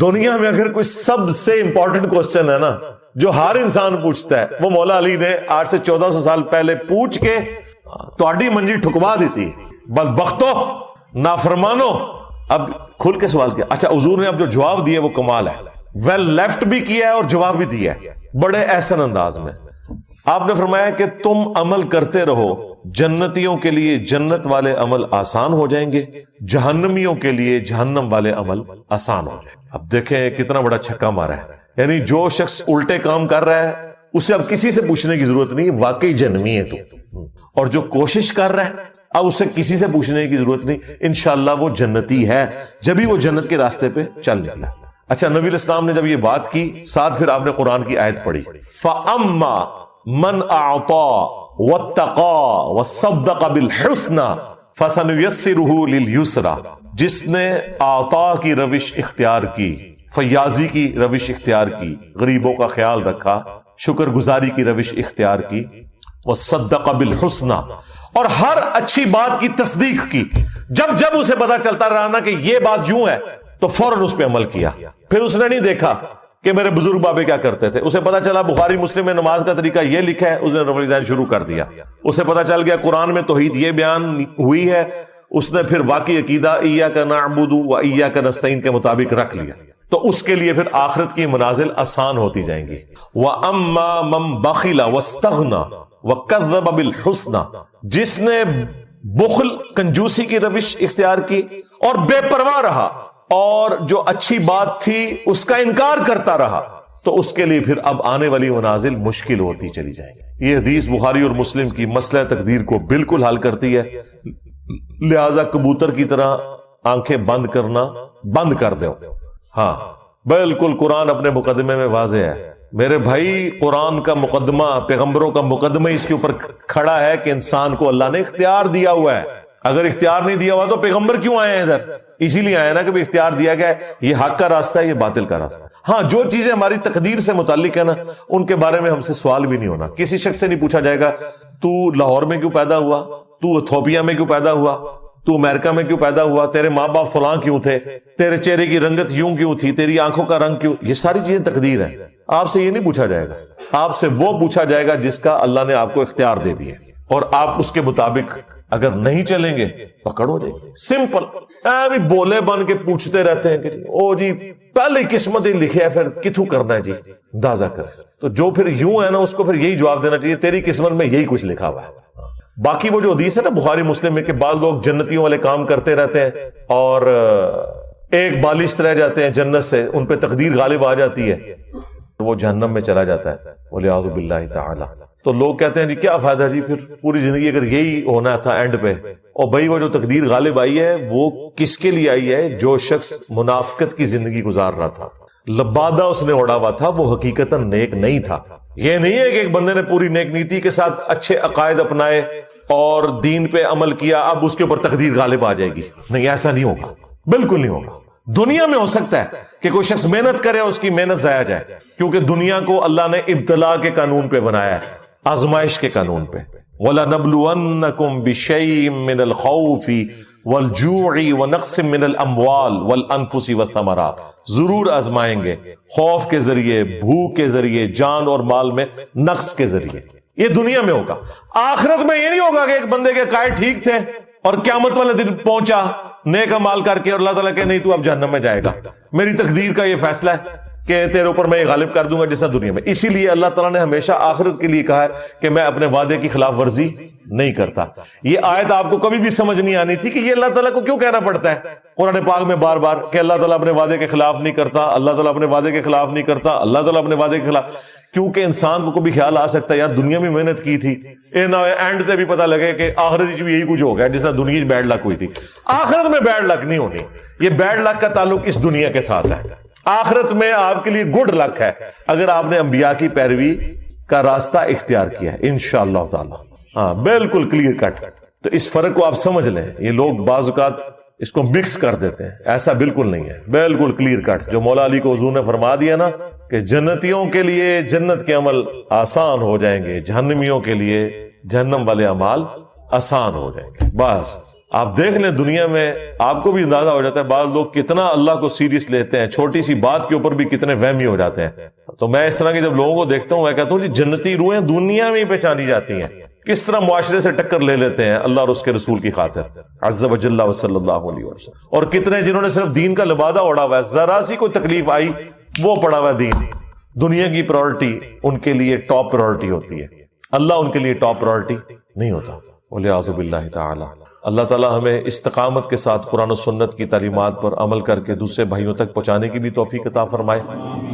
Speaker 1: دنیا میں اگر کوئی سب سے امپورٹنٹ کوسچن ہے نا جو ہر انسان پوچھتا ہے، وہ مولا علی نے 8 سے 1400 سال پہلے پوچھ کے تہاڈی منجی ٹھکوا دیتی۔ بدبختو، نافرمانو، اب کھل کے سوال کیا۔ اچھا، حضور نے اب جو جواب دیا وہ کمال ہے، ویل لیفٹ بھی کیا ہے اور جواب بھی دیا ہے بڑے احسن انداز میں۔ آپ نے فرمایا کہ تم عمل کرتے رہو، جنتیوں کے لیے جنت والے عمل آسان ہو جائیں گے، جہنمیوں کے لیے جہنم والے عمل آسان ہو جائیں گے۔ اب دیکھیں کتنا بڑا چھکا مارا ہے، یعنی جو شخص الٹے کام کر رہا ہے اسے اب کسی سے پوچھنے کی ضرورت نہیں، واقعی جہنمی ہے تو، اور جو کوشش کر رہا ہے اب اسے کسی سے پوچھنے کی ضرورت نہیں، انشاءاللہ وہ جنتی ہے، جبھی وہ جنت کے راستے پہ چل نکلا۔ اچھا، نبی الاسلام نے جب یہ بات کی، ساتھ پھر آپ نے قرآن کی آیت پڑھی، فَأَمَّا مَنْ أَعْطَى وَاتَّقَى وَصَدَّقَ بِالْحُسْنَى فَسَنُيَسِّرُهُ لِلْيُسْرَى، جس نے عطا کی روش اختیار کی، فیاضی کی روش اختیار کی، غریبوں کا خیال رکھا، شکر گزاری کی روش اختیار کی، وَصَدَّقَ بِالْحُسْنَى، اور ہر اچھی بات کی تصدیق کی۔ جب جب اسے پتا چلتا رہا نا کہ یہ بات یوں ہے تو فوراً اس پہ عمل کیا۔ پھر اس نے نہیں دیکھا کہ میرے بزرگ بابے کیا کرتے تھے، اسے پتا چلا بخاری مسلم میں نماز کا طریقہ یہ لکھا ہے، اس نے رفع الیدین شروع کر دیا۔ اسے پتا چل گیا قرآن میں توحید یہ بیان ہوئی ہے، اس نے پھر واقعی عقیدہ ایاک نعبد و ایاک نستعین کے مطابق رکھ لیا، تو اس کے لیے پھر آخرت کی منازل آسان ہوتی جائیں گی۔ وَأَمَّا مَن بَخِلَ وَاسْتَغْنَى وَكَذَّبَ بِالْحُسْنَى، جس نے بخل کنجوسی کی روش اختیار کی اور بے پرواہ رہا اور جو اچھی بات تھی اس کا انکار کرتا رہا، تو اس کے لیے پھر اب آنے والی منازل مشکل ہوتی چلی جائیں گی۔ یہ حدیث بخاری اور مسلم کی مسئلہ تقدیر کو بالکل حل کرتی ہے، لہذا کبوتر کی طرح آنکھیں بند کرنا بند کر دو۔ ہاں بالکل، قرآن اپنے مقدمے میں واضح ہے میرے بھائی، قرآن کا مقدمہ، پیغمبروں کا مقدمہ اس کے اوپر کھڑا ہے کہ انسان کو اللہ نے اختیار دیا ہوا ہے۔ اگر اختیار نہیں دیا ہوا تو پیغمبر کیوں آئے ہیں ادھر؟ اسی لیے آئے نا کہ اختیار دیا گیا ہے، یہ حق کا راستہ ہے، یہ باطل کا راستہ ہے۔ ہاں، جو چیزیں ہماری تقدیر سے متعلق ہے نا، ان کے بارے میں ہم سے سوال بھی نہیں ہونا۔ کسی شخص سے نہیں پوچھا جائے گا تو لاہور میں کیوں پیدا ہوا، تو ایتھوپیا میں کیوں پیدا ہوا، تو امریکہ میں کیوں پیدا ہوا، تیرے ماں باپ فلاں کیوں تھے، تیرے چہرے کی رنگت یوں کیوں تھی، تیری آنکھوں کا رنگ کیوں، یہ ساری چیزیں تقدیر ہیں۔ آپ سے یہ نہیں پوچھا جائے گا، آپ سے وہ پوچھا جائے گا جس کا اللہ نے آپ کو اختیار دے دیے، اور آپ اس کے مطابق اگر نہیں چلیں گے پکڑ ہو جائے گی۔ سمپل، بھی بولے بن کے پوچھتے رہتے ہیں کہ او جی پہلے قسمت ہی لکھے ہے، پھر کتوں کرنا ہے جی، اندازہ کرے۔ تو جو پھر یوں ہے نا، اس کو پھر یہی جواب دینا چاہیے، تیری قسمت میں یہی کچھ لکھا ہوا ہے۔ باقی وہ جو حدیث ہے نا بخاری مسلم میں کہ بعض لوگ جنتیوں والے کام کرتے رہتے ہیں اور ایک بالشت رہ جاتے ہیں جنت سے، ان پہ تقدیر غالب آ جاتی ہے، وہ جہنم میں چلا جاتا ہے، والعیاذ باللہ تعالی۔ تو لوگ کہتے ہیں جی کیا فائدہ جی، پھر پوری زندگی اگر یہی ہونا تھا اینڈ پہ۔ اور بھائی وہ جو تقدیر غالب آئی ہے وہ کس کے لیے آئی ہے؟ جو شخص منافقت کی زندگی گزار رہا تھا، لبادہ اس نے اڑا ہوا تھا، وہ حقیقتاً نیک نہیں تھا۔ یہ نہیں ہے کہ ایک بندے نے پوری نیک نیتی کے ساتھ اچھے عقائد اپنائے اور دین پہ عمل کیا، اب اس کے اوپر تقدیر غالب آ جائے گی۔ نہیں، ایسا نہیں ہوگا، بالکل نہیں ہوگا۔ دنیا میں ہو سکتا ہے کہ کوئی شخص محنت کرے اور اس کی محنت ضائع جائے، کیونکہ دنیا کو اللہ نے ابتلا کے قانون پہ بنایا ہے، آزمائش کے قانون پہ۔ وَلَنَبْلُوَنَّكُمْ بِشَيْءٍ مِّنَ الْخَوْفِ وَالْجُوعِ وَنَقْصٍ مِّنَ الْأَمْوَالِ وَالْأَنفُسِ وَالثَّمَرَاتِ، ضرور آزمائیں گے، خوف کے ذریعے، بھوک کے ذریعے، جان اور مال میں نقص کے ذریعے۔ یہ دنیا میں ہوگا۔ آخرت میں یہ نہیں ہوگا کہ ایک بندے کے قائد ٹھیک تھے اور قیامت والے دن پہنچا نیک اعمال کر کے اور اللہ تعالیٰ کہ نہیں تو اب جہنم میں جائے گا، میری تقدیر کا یہ فیصلہ ہے کہ تیرے اوپر میں یہ غالب کر دوں گا جیسا دنیا میں۔ اسی لیے اللہ تعالیٰ نے ہمیشہ آخرت کے لیے کہا ہے کہ میں اپنے وعدے کی خلاف ورزی نہیں کرتا۔ یہ آیت آپ کو کبھی بھی سمجھ نہیں آنی تھی کہ یہ اللہ تعالیٰ کو کیوں کہنا پڑتا ہے قرآن پاک میں بار بار کہ اللہ تعالیٰ اپنے وعدے کے خلاف نہیں کرتا، اللہ تعالیٰ اپنے وعدے کے خلاف نہیں کرتا، اللہ تعالیٰ اپنے وعدے کے خلاف۔ کیونکہ انسان کو کبھی خیال آ سکتا ہے یار دنیا میں محنت کی تھی، نہ اینڈ تے بھی پتہ لگے کہ آخرت بھی یہی کچھ ہو گیا جس طرح دنیا بیڈ لک ہوئی تھی۔ آخرت میں بیڈ لک نہیں ہونی، یہ بیڈ لک کا تعلق اس دنیا کے ساتھ ہے۔ آخرت میں آپ کے لیے گڈ لک ہے اگر آپ نے انبیاء کی پیروی کا راستہ اختیار کیا ہے انشاءاللہ تعالی۔ ہاں بالکل کلیئر کٹ۔ تو اس فرق کو آپ سمجھ لیں، یہ لوگ بعض اوقات اس کو مکس کر دیتے ہیں، ایسا بالکل نہیں ہے، بالکل کلیئر کٹ۔ جو مولا علی کو حضور نے فرما دیا نا کہ جنتیوں کے لیے جنت کے عمل آسان ہو جائیں گے، جہنمیوں کے لیے جہنم والے اعمال آسان ہو جائیں گے۔ بس آپ دیکھ لیں دنیا میں آپ کو بھی اندازہ ہو جاتا ہے بعض لوگ کتنا اللہ کو سیریس لیتے ہیں، چھوٹی سی بات کے اوپر بھی کتنے وہمی ہو جاتے ہیں۔ تو میں اس طرح کی جب لوگوں کو دیکھتا ہوں میں کہتا ہوں جی جنتی روحیں دنیا میں ہی پہچانی جاتی ہیں، کس طرح معاشرے سے ٹکر لے لیتے ہیں اللہ اور اس کے رسول کی خاطر عز و جل و صلی اللہ علیہ وسلم۔ اور کتنے جنہوں نے صرف دین کا لبادہ اوڑھا ہوا ہے، ذرا سی کوئی تکلیف آئی وہ پڑا ہوا دین، دنیا کی پرائورٹی ان کے لیے ٹاپ پرائورٹی ہوتی ہے، اللہ ان کے لیے ٹاپ پرائورٹی نہیں ہوتا۔ وَلِعَاذُ بِاللَّهِ تَعَالَى۔ اللہ تعالیٰ ہمیں استقامت کے ساتھ قرآن و سنت کی تعلیمات پر عمل کر کے دوسرے بھائیوں تک پہنچانے کی بھی توفیق عطا فرمائے،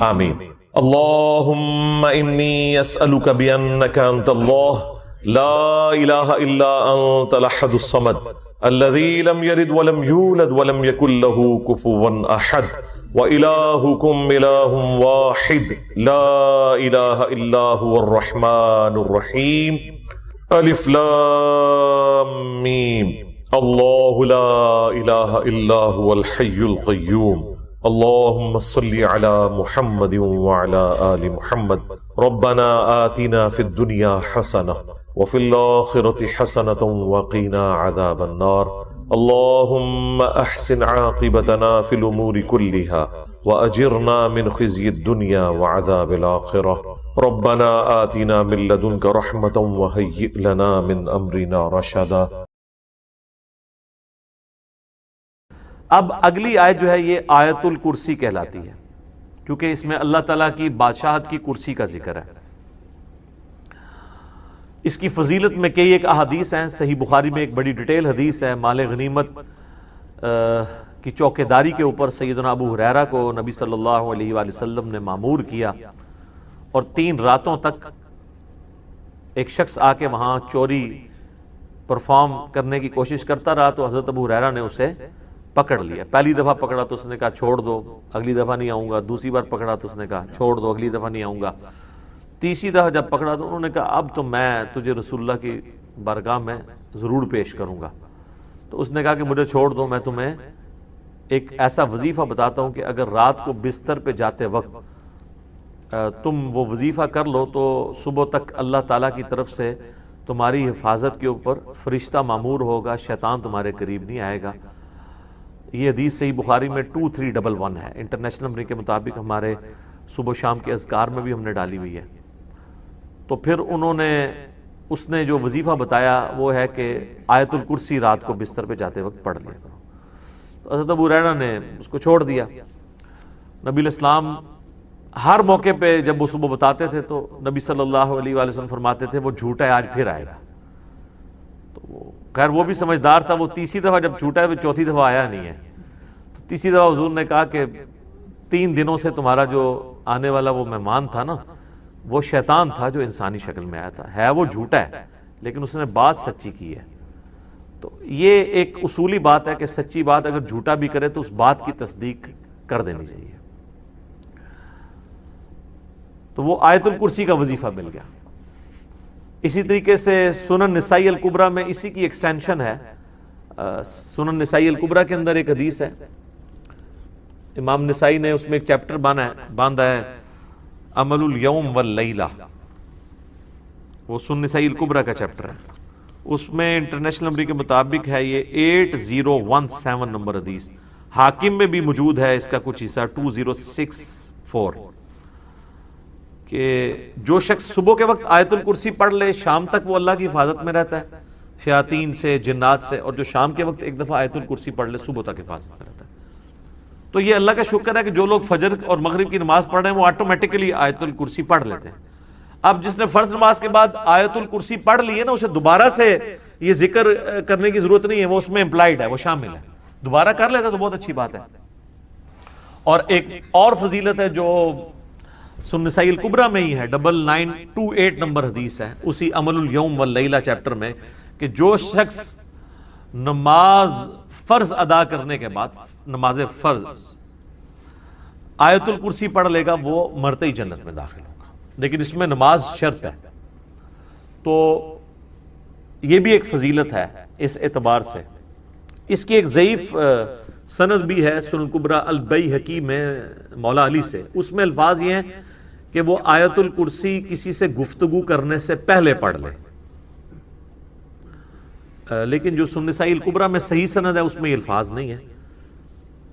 Speaker 1: آمین۔ اللہم انی اسألک بأنک انت اللہ لا الہ الا انت الاحد الصمد الذی لم یلد ولم یولد ولم یکن له کفوا احد وإلہکم الہ واحد لا الہ الا هو الرحمن الرحیم الف لام میم اللہ لا الہ الا هو الحی القیوم اللہم صلی علی محمد وعلی آل محمد ربنا آتنا فی الدنیا حسنہ وفی الآخرة حسنة وقنا عذاب النار اللہم احسن عاقبتنا فی الامور كلها وأجرنا من خزي الدنيا وعذاب الآخرة ربنا آتنا من لدنك رحمة وهيئ لنا من أمرنا رشدا۔
Speaker 2: اب اگلی آیت جو ہے یہ آیت الکرسی کہلاتی ہے، کیونکہ اس میں اللہ تعالیٰ کی بادشاہت کی کرسی کا ذکر ہے۔ اس کی فضیلت میں کئی ایک احادیث ہیں، صحیح بخاری میں ایک بڑی ڈیٹیل حدیث ہے، مال غنیمت کی چوکیداری کے اوپر سیدنا ابو ہریرہ کو نبی صلی اللہ علیہ وآلہ وسلم نے مامور کیا اور 3 راتوں تک ایک شخص آ کے وہاں چوری پرفارم کرنے کی کوشش کرتا رہا، تو حضرت ابو ہریرہ نے اسے پکڑ لیا۔ پہلی دفعہ پکڑا تو اس نے کہا چھوڑ دو، اگلی دفعہ نہیں آؤں گا۔ دوسری بار پکڑا تو اس نے کہا چھوڑ دو، اگلی دفعہ نہیں آؤں گا۔ تیسری دفعہ جب پکڑا تو انہوں نے کہا اب تو میں تجھے رسول اللہ کی بارگاہ میں ضرور پیش کروں گا۔ تو اس نے کہا کہ مجھے چھوڑ دو، میں تمہیں ایک ایسا وظیفہ بتاتا ہوں کہ اگر رات کو بستر پہ جاتے وقت تم وہ وظیفہ کر لو تو صبح تک اللہ تعالیٰ کی طرف سے تمہاری حفاظت کے اوپر فرشتہ مامور ہوگا، شیطان تمہارے قریب نہیں آئے گا۔ یہ حدیث صحیح بخاری میں 2311 ہے، انٹرنیشنل نمبر کے مطابق ہمارے صبح و شام کے اذکار میں بھی ہم نے ڈالی ہوئی ہے۔ تو پھر اس نے جو وظیفہ بتایا وہ ہے کہ آیت الکرسی رات کو بستر پہ جاتے وقت پڑھ لیا کرو۔ تو حضرت ابو ہریرہ نے اس کو چھوڑ دیا۔ نبی علیہ السلام ہر موقع پہ جب وہ صبح بتاتے تھے تو نبی صلی اللہ علیہ وآلہ وسلم فرماتے تھے وہ جھوٹا ہے، آج پھر آئے گا۔ تو خیر وہ بھی سمجھدار تھا، وہ تیسری دفعہ جب جھوٹا ہے وہ چوتھی دفعہ آیا نہیں ہے۔ تو تیسری دفعہ حضور نے کہا کہ 3 دنوں سے تمہارا جو آنے والا وہ مہمان تھا نا، وہ شیطان تھا جو انسانی شکل میں آیا تھا، ہے وہ جھوٹا ہے لیکن اس نے بات سچی کی ہے۔ تو یہ ایک اصولی بات ہے کہ سچی بات اگر جھوٹا بھی کرے تو اس بات کی تصدیق کر دینی چاہیے۔ تو وہ آیت الکرسی کا وظیفہ مل گیا۔ اسی طریقے سے سنن نسائی الکبریٰ میں اسی کی ایکسٹینشن ہے۔ سنن نسائی الکبریٰ کے اندر ایک حدیث ہے، امام نسائی نے اس میں ایک چیپٹر باندھا ہے عمل الیوم واللیلہ، وہ سنن نسائی الکبریٰ کا چیپٹر ہے۔ اس میں انٹرنیشنل نمبر کے مطابق ہے یہ 8017 نمبر حدیث، حاکم میں بھی موجود ہے اس کا کچھ حصہ 2064، کہ جو شخص صبح کے وقت آیت الکرسی پڑھ لے شام تک وہ اللہ کی حفاظت میں رہتا ہے شیاطین سے، جنات سے، اور جو شام کے وقت ایک دفعہ آیت الکرسی پڑھ لے صبح تک حفاظت میں رہتا ہے۔ تو یہ اللہ کا شکر ہے کہ جو لوگ فجر اور مغرب کی نماز پڑھ رہے ہیں وہ آٹومیٹکلی آیت الکرسی پڑھ لیتے ہیں۔ اب جس نے فرض نماز کے بعد آیت الکرسی پڑھ لی ہے نا، اسے دوبارہ سے یہ ذکر کرنے کی ضرورت نہیں ہے، وہ اس میں امپلائیڈ ہے، وہ شامل ہے، دوبارہ کر لیتا تو بہت اچھی بات ہے۔ اور ایک اور فضیلت ہے جو سنن نسائی الکبریٰ میں ہی ہے، 9928 نمبر حدیث ہے، اسی عمل الیوم واللیلہ چیپٹر میں، کہ جو شخص نماز فرض ادا کرنے کے بعد، نماز فرض، آیت الکرسی پڑھ لے گا وہ مرتے ہی جنت میں داخل ہوگا، لیکن اس میں نماز شرط ہے۔ تو یہ بھی ایک فضیلت ہے اس اعتبار سے۔ اس کی ایک ضعیف سند بھی ہے سنن کبریٰ البیہقی میں مولا علی سے، اس میں الفاظ یہ ہیں کہ وہ آیت الکرسی کسی سے گفتگو کرنے سے پہلے پڑھ لے، لیکن جو سنن نسائی الکبریٰ میں صحیح سند ہے اس میں یہ الفاظ نہیں ہے۔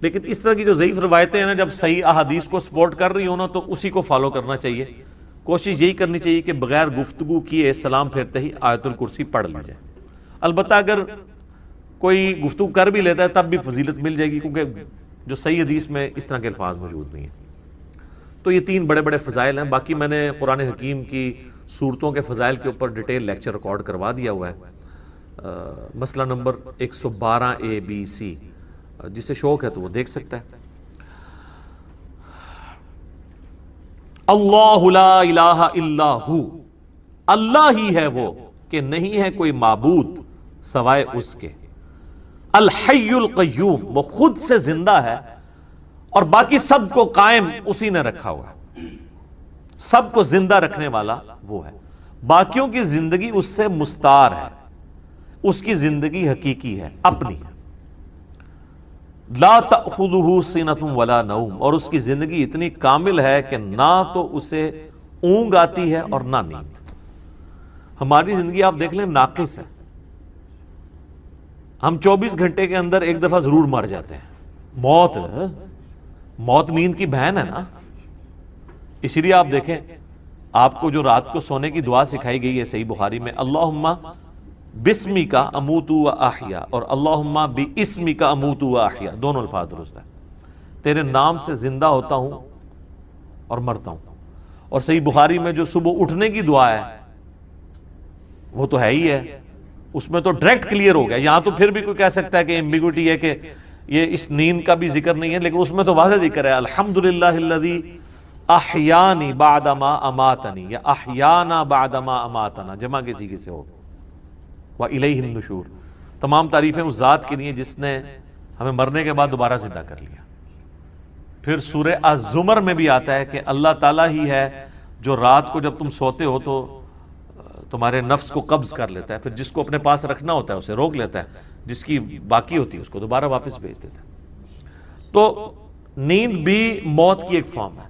Speaker 2: لیکن اس طرح کی جو ضعیف روایتیں ہیں نا، جب صحیح احادیث کو سپورٹ کر رہی ہوں نا تو اسی کو فالو کرنا چاہیے، کوشش یہی کرنی چاہیے کہ بغیر گفتگو کیے سلام پھیرتے ہی آیت الکرسی پڑھ لی جائے۔ البتہ اگر کوئی گفتگو کر بھی لیتا ہے تب بھی فضیلت مل جائے گی، کیونکہ جو صحیح حدیث میں اس طرح کے الفاظ موجود نہیں ہیں۔ تو یہ 3 بڑے بڑے فضائل ہیں، باقی میں نے قرآن حکیم کی صورتوں کے فضائل کے اوپر ڈیٹیل لیکچر ریکارڈ کروا دیا ہوا ہے، مسئلہ نمبر 112 ABC، جسے شوق ہے تو وہ دیکھ سکتا ہے۔ اللہ لا الہ الا ہو، اللہ ہی ہے وہ کہ نہیں ہے کوئی معبود سوائے اس کے۔ الحی القیوم، وہ خود سے زندہ ہے اور باقی سب کو قائم اسی نے رکھا ہوا ہے، سب کو زندہ رکھنے والا وہ ہے، باقیوں کی زندگی اس سے مستعار ہے، اس کی زندگی حقیقی ہے، اپنی ہے۔ لا تأخذہ سنۃ ولا نوم، اور اس کی زندگی اتنی کامل ہے کہ نہ تو اسے اونگ آتی ہے اور نہ نیند۔ ہماری زندگی آپ دیکھ لیں ناقص ہے، ہم 24 گھنٹے کے اندر ایک دفعہ ضرور مر جاتے ہیں۔ موت نیند کی بہن ہے نا، اسی لیے آپ دیکھیں آپ کو جو رات کو سونے کی دعا سکھائی گئی ہے صحیح بخاری میں، اللہم بسمک اموت و احیا، اور اللہم باسمک اموت و احیا، دونوں الفاظ درست ہیں، تیرے نام سے زندہ ہوتا ہوں اور مرتا ہوں۔ اور صحیح بخاری میں جو صبح اٹھنے کی دعا ہے وہ تو ہے ہی ہے، اس میں تو ڈائریکٹ کلیئر ہو گیا۔ یہاں تو پھر بھی کوئی کہہ سکتا ہے کہ ایمبیگوٹی ہے کہ یہ اس نیند کا بھی ذکر نہیں ہے، لیکن اس میں تو واضح ذکر ہے، الحمدللہ الذی احیانی بعد ما اماتنی، یا احیانا بعد ما اماتنا، جمع کے سیغے سے ہو، وَإِلَيْهِ النُّشُورُ، تمام تعریفیں اس ذات کے لیے جس نے ہمیں مرنے کے بعد دوبارہ زندہ کر لیا۔ پھر سورہ الزمر میں بھی آتا ہے کہ اللہ تعالیٰ ہی ہے جو رات کو جب تم سوتے ہو تو تمہارے نفس کو قبض کر لیتا ہے، پھر جس کو اپنے پاس رکھنا ہوتا ہے اسے روک لیتا ہے، جس کی باقی ہوتی ہے اس کو دوبارہ واپس بھیج دیتا ہے۔ تو نیند بھی موت کی ایک فارم ہے۔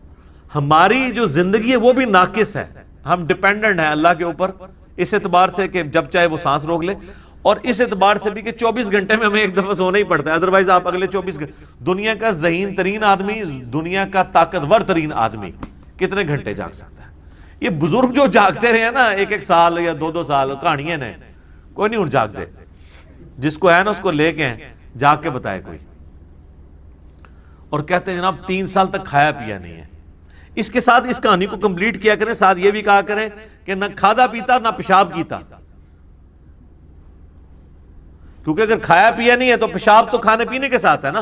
Speaker 2: ہماری جو زندگی ہے وہ بھی ناقص ہے، ہم ڈیپینڈنٹ ہیں اللہ کے اوپر، اس اعتبار سے کہ جب چاہے وہ سانس روک لے، اور اس اعتبار سے بھی کہ 24 گھنٹے میں ہمیں ایک دفعہ سونا ہی پڑتا ہے، ادروائز آپ اگلے 24 گھنٹے، دنیا کا ذہین ترین آدمی، دنیا کا طاقتور ترین آدمی کتنے گھنٹے جاگ سکتا ہے؟ یہ بزرگ جو جاگتے رہے ہیں نا 1-1 سال یا 2-2 سال، کہانیاں نے، کوئی نہیں اٹھ جاگتے، جس کو ہے نا اس کو لے کے جاگ کے بتائے کوئی، اور کہتے ہیں جناب 3 سال تک کھایا پیا نہیں ہے۔ اس کے ساتھ اس کہانی کو کمپلیٹ کیا کریں، ساتھ یہ بھی کہا کریں کہ نہ کھادا پیتا نہ پیشاب کیتا، کیونکہ اگر کھایا پیا نہیں ہے تو پیشاب تو کھانے پینے کے ساتھ ہے نا،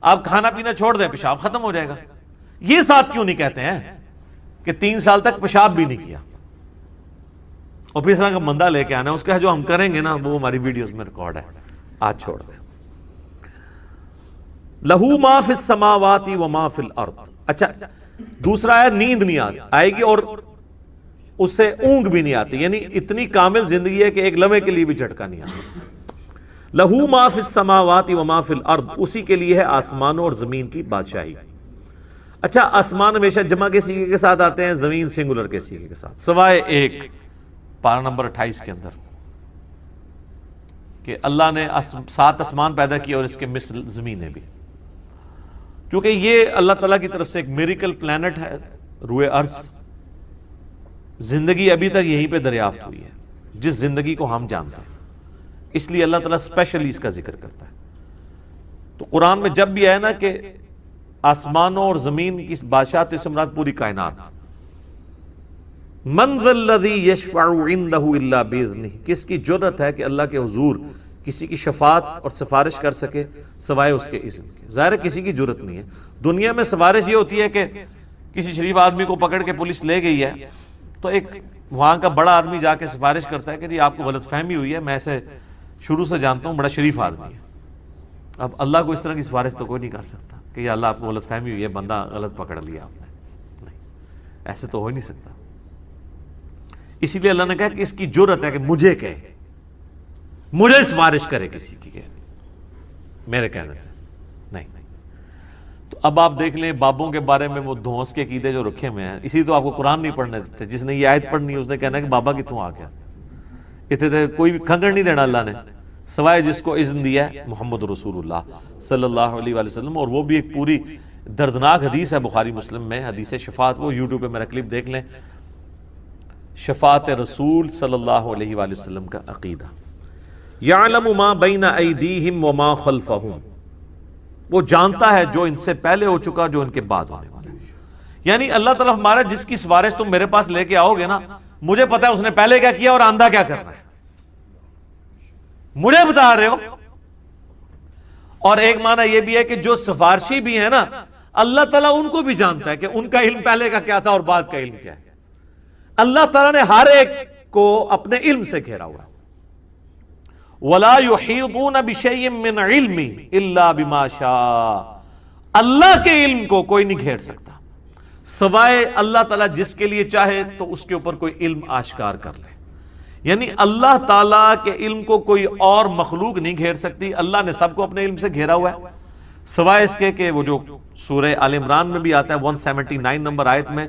Speaker 2: آپ کھانا پینا چھوڑ دیں پیشاب ختم ہو جائے گا۔ یہ ساتھ کیوں نہیں کہتے ہیں کہ 3 سال تک پیشاب بھی نہیں کیا، اور پھر اس طرح کا بندہ لے کے آنا ہے، اس کا جو ہم کریں گے نا وہ ہماری ویڈیوز میں ریکارڈ ہے، آج چھوڑ دیں۔ لہو ما فی السماوات و ما فی الارض۔ اچھا دوسرا ہے نیند نہیں آئے گی اور اس سے اونگ بھی نہیں آتی، یعنی اتنی کامل زندگی ہے کہ ایک لمحے کے لیے بھی جھٹکا نہیں آتا۔ لہو ما فی السماوات و ما فی الارض، اسی کے لیے ہے آسمانوں اور زمین کی بادشاہی۔ اچھا آسمان ہمیشہ جمع کے سیغے کے ساتھ آتے ہیں، زمین سنگولر کے سیغے کے ساتھ، سوائے ایک پارہ نمبر 28 کے اندر کہ اللہ نے 7 آسمان پیدا کیے اور اس کے مثل زمینیں بھی، چونکہ یہ اللہ تعالیٰ کی طرف سے ایک میریکل پلانٹ ہے روئے ارض، زندگی ابھی تک یہیں پہ دریافت ہوئی ہے جس زندگی کو ہم جانتے ہیں، اس لیے اللہ تعالیٰ اسپیشلی اس کا ذکر کرتا ہے۔ تو قرآن میں جب بھی آئے نا کہ آسمانوں اور زمین کی بادشاہ، تو اس سے مراد پوری کائنات۔ من ذا الذی یشفع عندہ الا باذنہ، کس کی جرأت ہے کہ اللہ کے حضور کسی کی شفاعت اور سفارش کر سکے سوائے اس کے اذن کے؟ ظاہر ہے کسی کی جرأت نہیں ہے۔ دنیا میں سفارش یہ ہوتی ہے کہ کسی شریف آدمی کو پکڑ کے پولیس لے گئی ہے تو ایک وہاں کا بڑا آدمی جا کے سفارش کرتا ہے کہ جی آپ کو غلط فہمی ہوئی ہے، میں اسے شروع سے جانتا ہوں، بڑا شریف آدمی ہے۔ اب اللہ کو اس طرح کی سفارش تو کوئی نہیں کر سکتا کہ یا اللہ آپ کو غلط فہمی ہوئی ہے، بندہ غلط پکڑ لیا آپ نے، نہیں، ایسے تو ہو ہی نہیں سکتا۔ اسی لیے اللہ نے کہا کہ اس کی جرأت ہے کہ مجھے کہے، مجھے سفارش کرے کسی کی، کہ میرے کہنے سے نہیں۔ تو اب آپ دیکھ لیں بابوں کے بارے میں وہ دھونس کے عقیدے جو رکھے ہوئے ہیں، اسی تو آپ کو قرآن نہیں پڑھنے دیتے۔ جس نے یہ آیت پڑھنی ہے اس نے کہنا ہے کہ بابا کتوں آ گیا، اتنے کوئی کھنگڑ نہیں دینا اللہ نے، سوائے جس کو اذن دیا ہے محمد رسول اللہ صلی اللہ علیہ وآلہ وسلم۔ اور وہ بھی ایک پوری دردناک حدیث ہے بخاری مسلم میں، حدیث شفاعت، وہ یوٹیوب پہ میرا کلپ دیکھ لیں، شفاعت رسول صلی اللہ علیہ وآلہ وسلم کا عقیدہ۔ یعلم ما بین ایدیہم وما خلفہم، وہ جانتا ہے جو ان سے پہلے ہو چکا، جو ان کے بعد ہونے والا۔ یعنی اللہ تعالیٰ ہمارا جس کی سفارش تم میرے پاس لے کے آؤ گے نا، مجھے پتا ہے اس نے پہلے کیا کیا اور آندہ کیا کرنا ہے، مجھے بتا رہے ہو۔ اور ایک معنی یہ بھی ہے کہ جو سفارشی بھی ہے نا، اللہ تعالیٰ ان کو بھی جانتا ہے کہ ان کا علم پہلے کا کیا تھا اور بعد کا علم کیا ہے۔ اللہ تعالیٰ نے ہر ایک کو اپنے علم سے گھیرا ہوا ہے۔ وَلَا يُحِيطُونَ بِشَيْءٍ مِّنْ عِلْمِهِ إِلَّا بِمَا شَاءَ، اللہ کے علم کو کوئی نہیں گھیر سکتا سوائے اللہ تعالیٰ جس کے لیے چاہے تو اس کے اوپر کوئی علم آشکار کر لے۔ یعنی اللہ تعالیٰ کے علم کو کوئی اور مخلوق نہیں گھیر سکتی، اللہ نے سب کو اپنے علم سے گھیرا ہوا ہے، سوائے اس کے کہ وہ جو سورہ آل عمران میں بھی آتا ہے 179 نمبر آیت میں،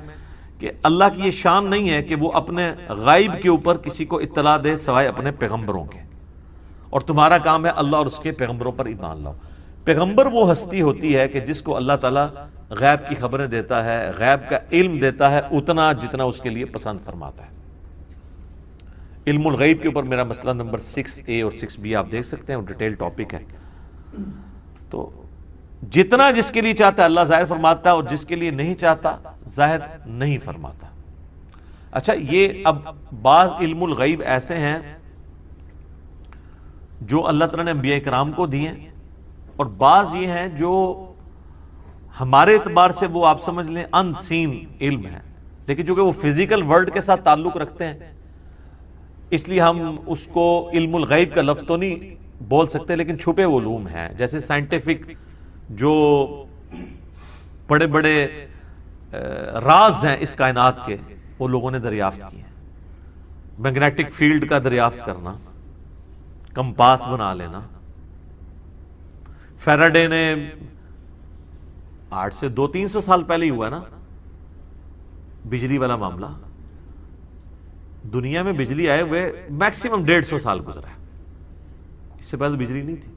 Speaker 2: کہ اللہ کی یہ شان نہیں ہے کہ وہ اپنے غائب کے اوپر کسی کو اطلاع دے سوائے اپنے پیغمبروں کے، اور تمہارا کام ہے اللہ اور اس کے پیغمبروں پر ایمان لاؤ۔ پیغمبر وہ ہستی ہوتی ہے کہ جس کو اللہ تعالیٰ غیب کی خبریں دیتا ہے، غیب کا علم دیتا ہے اتنا جتنا اس کے لیے پسند فرماتا ہے۔ علم الغیب کے اوپر میرا مسئلہ نمبر 6A اور 6B آپ دیکھ سکتے ہیں، وہ ڈیٹیل ٹاپک ہے۔ تو جتنا جس کے لیے چاہتا ہے اللہ ظاہر فرماتا ہے، اور جس کے لیے نہیں چاہتا ظاہر نہیں فرماتا۔ اچھا، یہ اب بعض علم الغیب ایسے ہیں جو اللہ تعالیٰ نے انبیاء کرام کو دیے ہیں، اور بعض یہ ہیں جو ہمارے اعتبار سے وہ آپ سمجھ لیں ان سین علم ہے، لیکن چونکہ وہ فزیکل ورلڈ کے ساتھ تعلق رکھتے ہیں اس لیے ہم اس کو علم الغیب کا لفظ تو نہیں بول سکتے، لیکن چھپے علوم ہیں، جیسے سائنٹیفک جو بڑے بڑے راز ہیں اس کائنات کے، وہ لوگوں نے دریافت کیے ہیں۔ میگنیٹک فیلڈ کا دریافت کرنا، کمپاس بنا لینا، فیراڈے نے 8 سے 200-300 سال پہلے ہی ہوا نا بجلی والا معاملہ، دنیا میں بجلی آئے ہوئے میکسیمم 150 سال گزرا ہے، اس سے پہلے بجلی نہیں تھی۔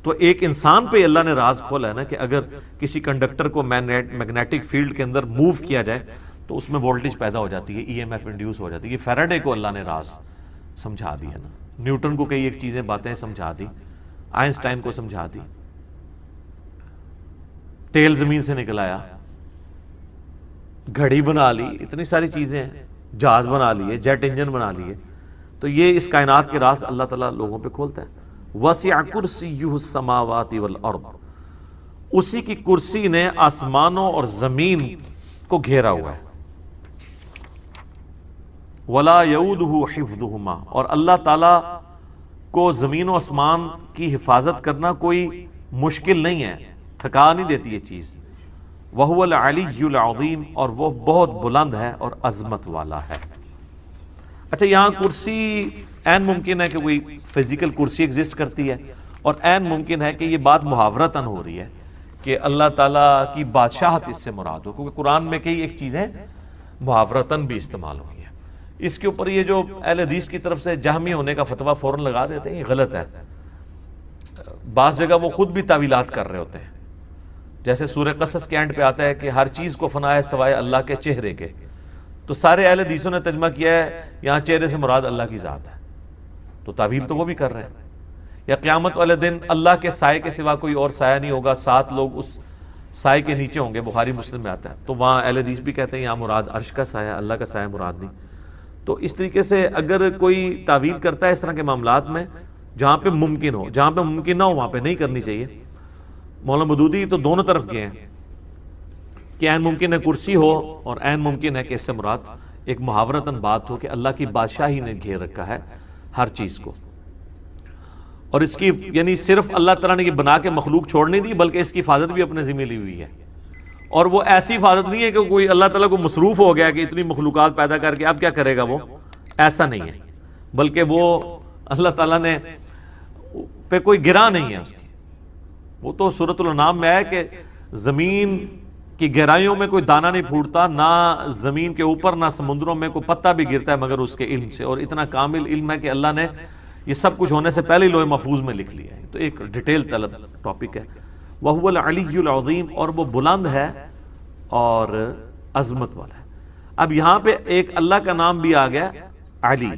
Speaker 2: تو ایک انسان پہ اللہ نے راز کھولا ہے نا کہ اگر کسی کنڈکٹر کو میگنیٹک فیلڈ کے اندر موو کیا جائے تو اس میں وولٹیج پیدا ہو جاتی ہے، EMF انڈیوس ہو جاتی ہے۔ یہ فیراڈے کو اللہ نے راز سمجھا دیا نا، نیوٹن کو کئی ایک چیزیں باتیں سمجھا دی، آئنسٹائن کو سمجھا دی، تیل زمین سے نکل آیا، گھڑی بنا لی، اتنی ساری چیزیں ہیں، جہاز بنا لیے، جیٹ انجن بنا لیے۔ تو یہ اس کائنات کے راز اللہ تعالیٰ لوگوں پہ کھولتا ہے۔ وسع کرسیہ السماوات والارض، اسی کی کرسی نے آسمانوں اور زمین کو گھیرا ہوا ہے۔ ولا یؤودہ حفظہما، اور اللہ تعالیٰ کو زمین و آسمان کی حفاظت کرنا کوئی مشکل نہیں ہے، تھکا نہیں دیتی یہ چیز۔ وہو العلی العظیم، اور وہ بہت بلند ہے اور عظمت والا ہے۔ اچھا، یہاں کرسی عین ممکن ہے کہ کوئی فزیکل کرسی ایگزسٹ کرتی ہے، اور عین ممکن ہے کہ یہ بات محاورتاً ہو رہی ہے کہ اللہ تعالیٰ کی بادشاہت اس سے مراد ہو، کیونکہ قرآن میں کئی ایک چیزیں محاورتاً بھی استعمال ہوئی ہیں۔ اس کے اوپر یہ جو اہل حدیث کی طرف سے جہمی ہونے کا فتویٰ فوراً لگا دیتے ہیں، یہ غلط ہے۔ بعض جگہ وہ خود بھی تعویلات کر رہے ہوتے ہیں، جیسے سورہ قصص کے اینڈ پہ آتا ہے کہ ہر چیز کو فنا ہے سوائے اللہ کے چہرے کے، تو سارے اہل حدیثوں نے ترجمہ کیا ہے یہاں چہرے سے مراد اللہ کی ذات ہے، تو تعویل تو وہ بھی کر رہے ہیں۔ یا قیامت والے دن اللہ کے سائے کے سوا کوئی اور سایہ نہیں ہوگا، 7 لوگ اس سائے کے نیچے ہوں گے، بخاری مسلم میں آتا ہے، تو وہاں اہل حدیث بھی کہتے ہیں یہاں مراد عرش کا سایہ، اللہ کا سایہ مراد نہیں۔ تو اس طریقے سے اگر کوئی تعویل کرتا ہے اس طرح کے معاملات میں، جہاں پہ ممکن ہو، جہاں پہ ممکن نہ ہو وہاں پہ نہیں کرنی چاہیے۔ مولانا مودودی تو دونوں طرف گئے ہیں، کہ عین ممکن ہے کرسی ہو اور عین ممکن ہے کہ اس سے مراد ایک محاورتاً بات ہو کہ اللہ کی بادشاہی نے گھیر رکھا ہے ہر چیز کو، اور اس کی یعنی صرف اللہ تعالیٰ نے یہ بنا کے مخلوق چھوڑ نہیں دی بلکہ اس کی حفاظت بھی اپنے ذمہ لی ہوئی ہے، اور وہ ایسی حفاظت نہیں ہے کہ کوئی اللہ تعالیٰ کو مصروف ہو گیا کہ اتنی مخلوقات پیدا کر کے اب کیا کرے گا، وہ ایسا نہیں ہے، بلکہ وہ اللہ تعالیٰ نے پہ کوئی گرا نہیں ہے اس کی۔ وہ تو سورۃ الانعام میں ہے کہ زمین کی گہرائیوں میں کوئی دانہ نہیں پھوٹتا، نہ زمین کے اوپر نہ سمندروں میں کوئی پتا بھی گرتا ہے مگر اس کے علم سے، اور اتنا کامل علم ہے کہ اللہ نے یہ سب کچھ ہونے سے پہلے لوح محفوظ میں لکھ لیا ہے۔ تو ایک ڈیٹیل طلب ٹاپک ہے۔ وَهُوَ الْعَلِيُّ الْعَظِيمُ، اور وہ بلند ہے اور عظمت والا ہے۔ اب یہاں پہ ایک اللہ کا نام بھی آ گیا علی،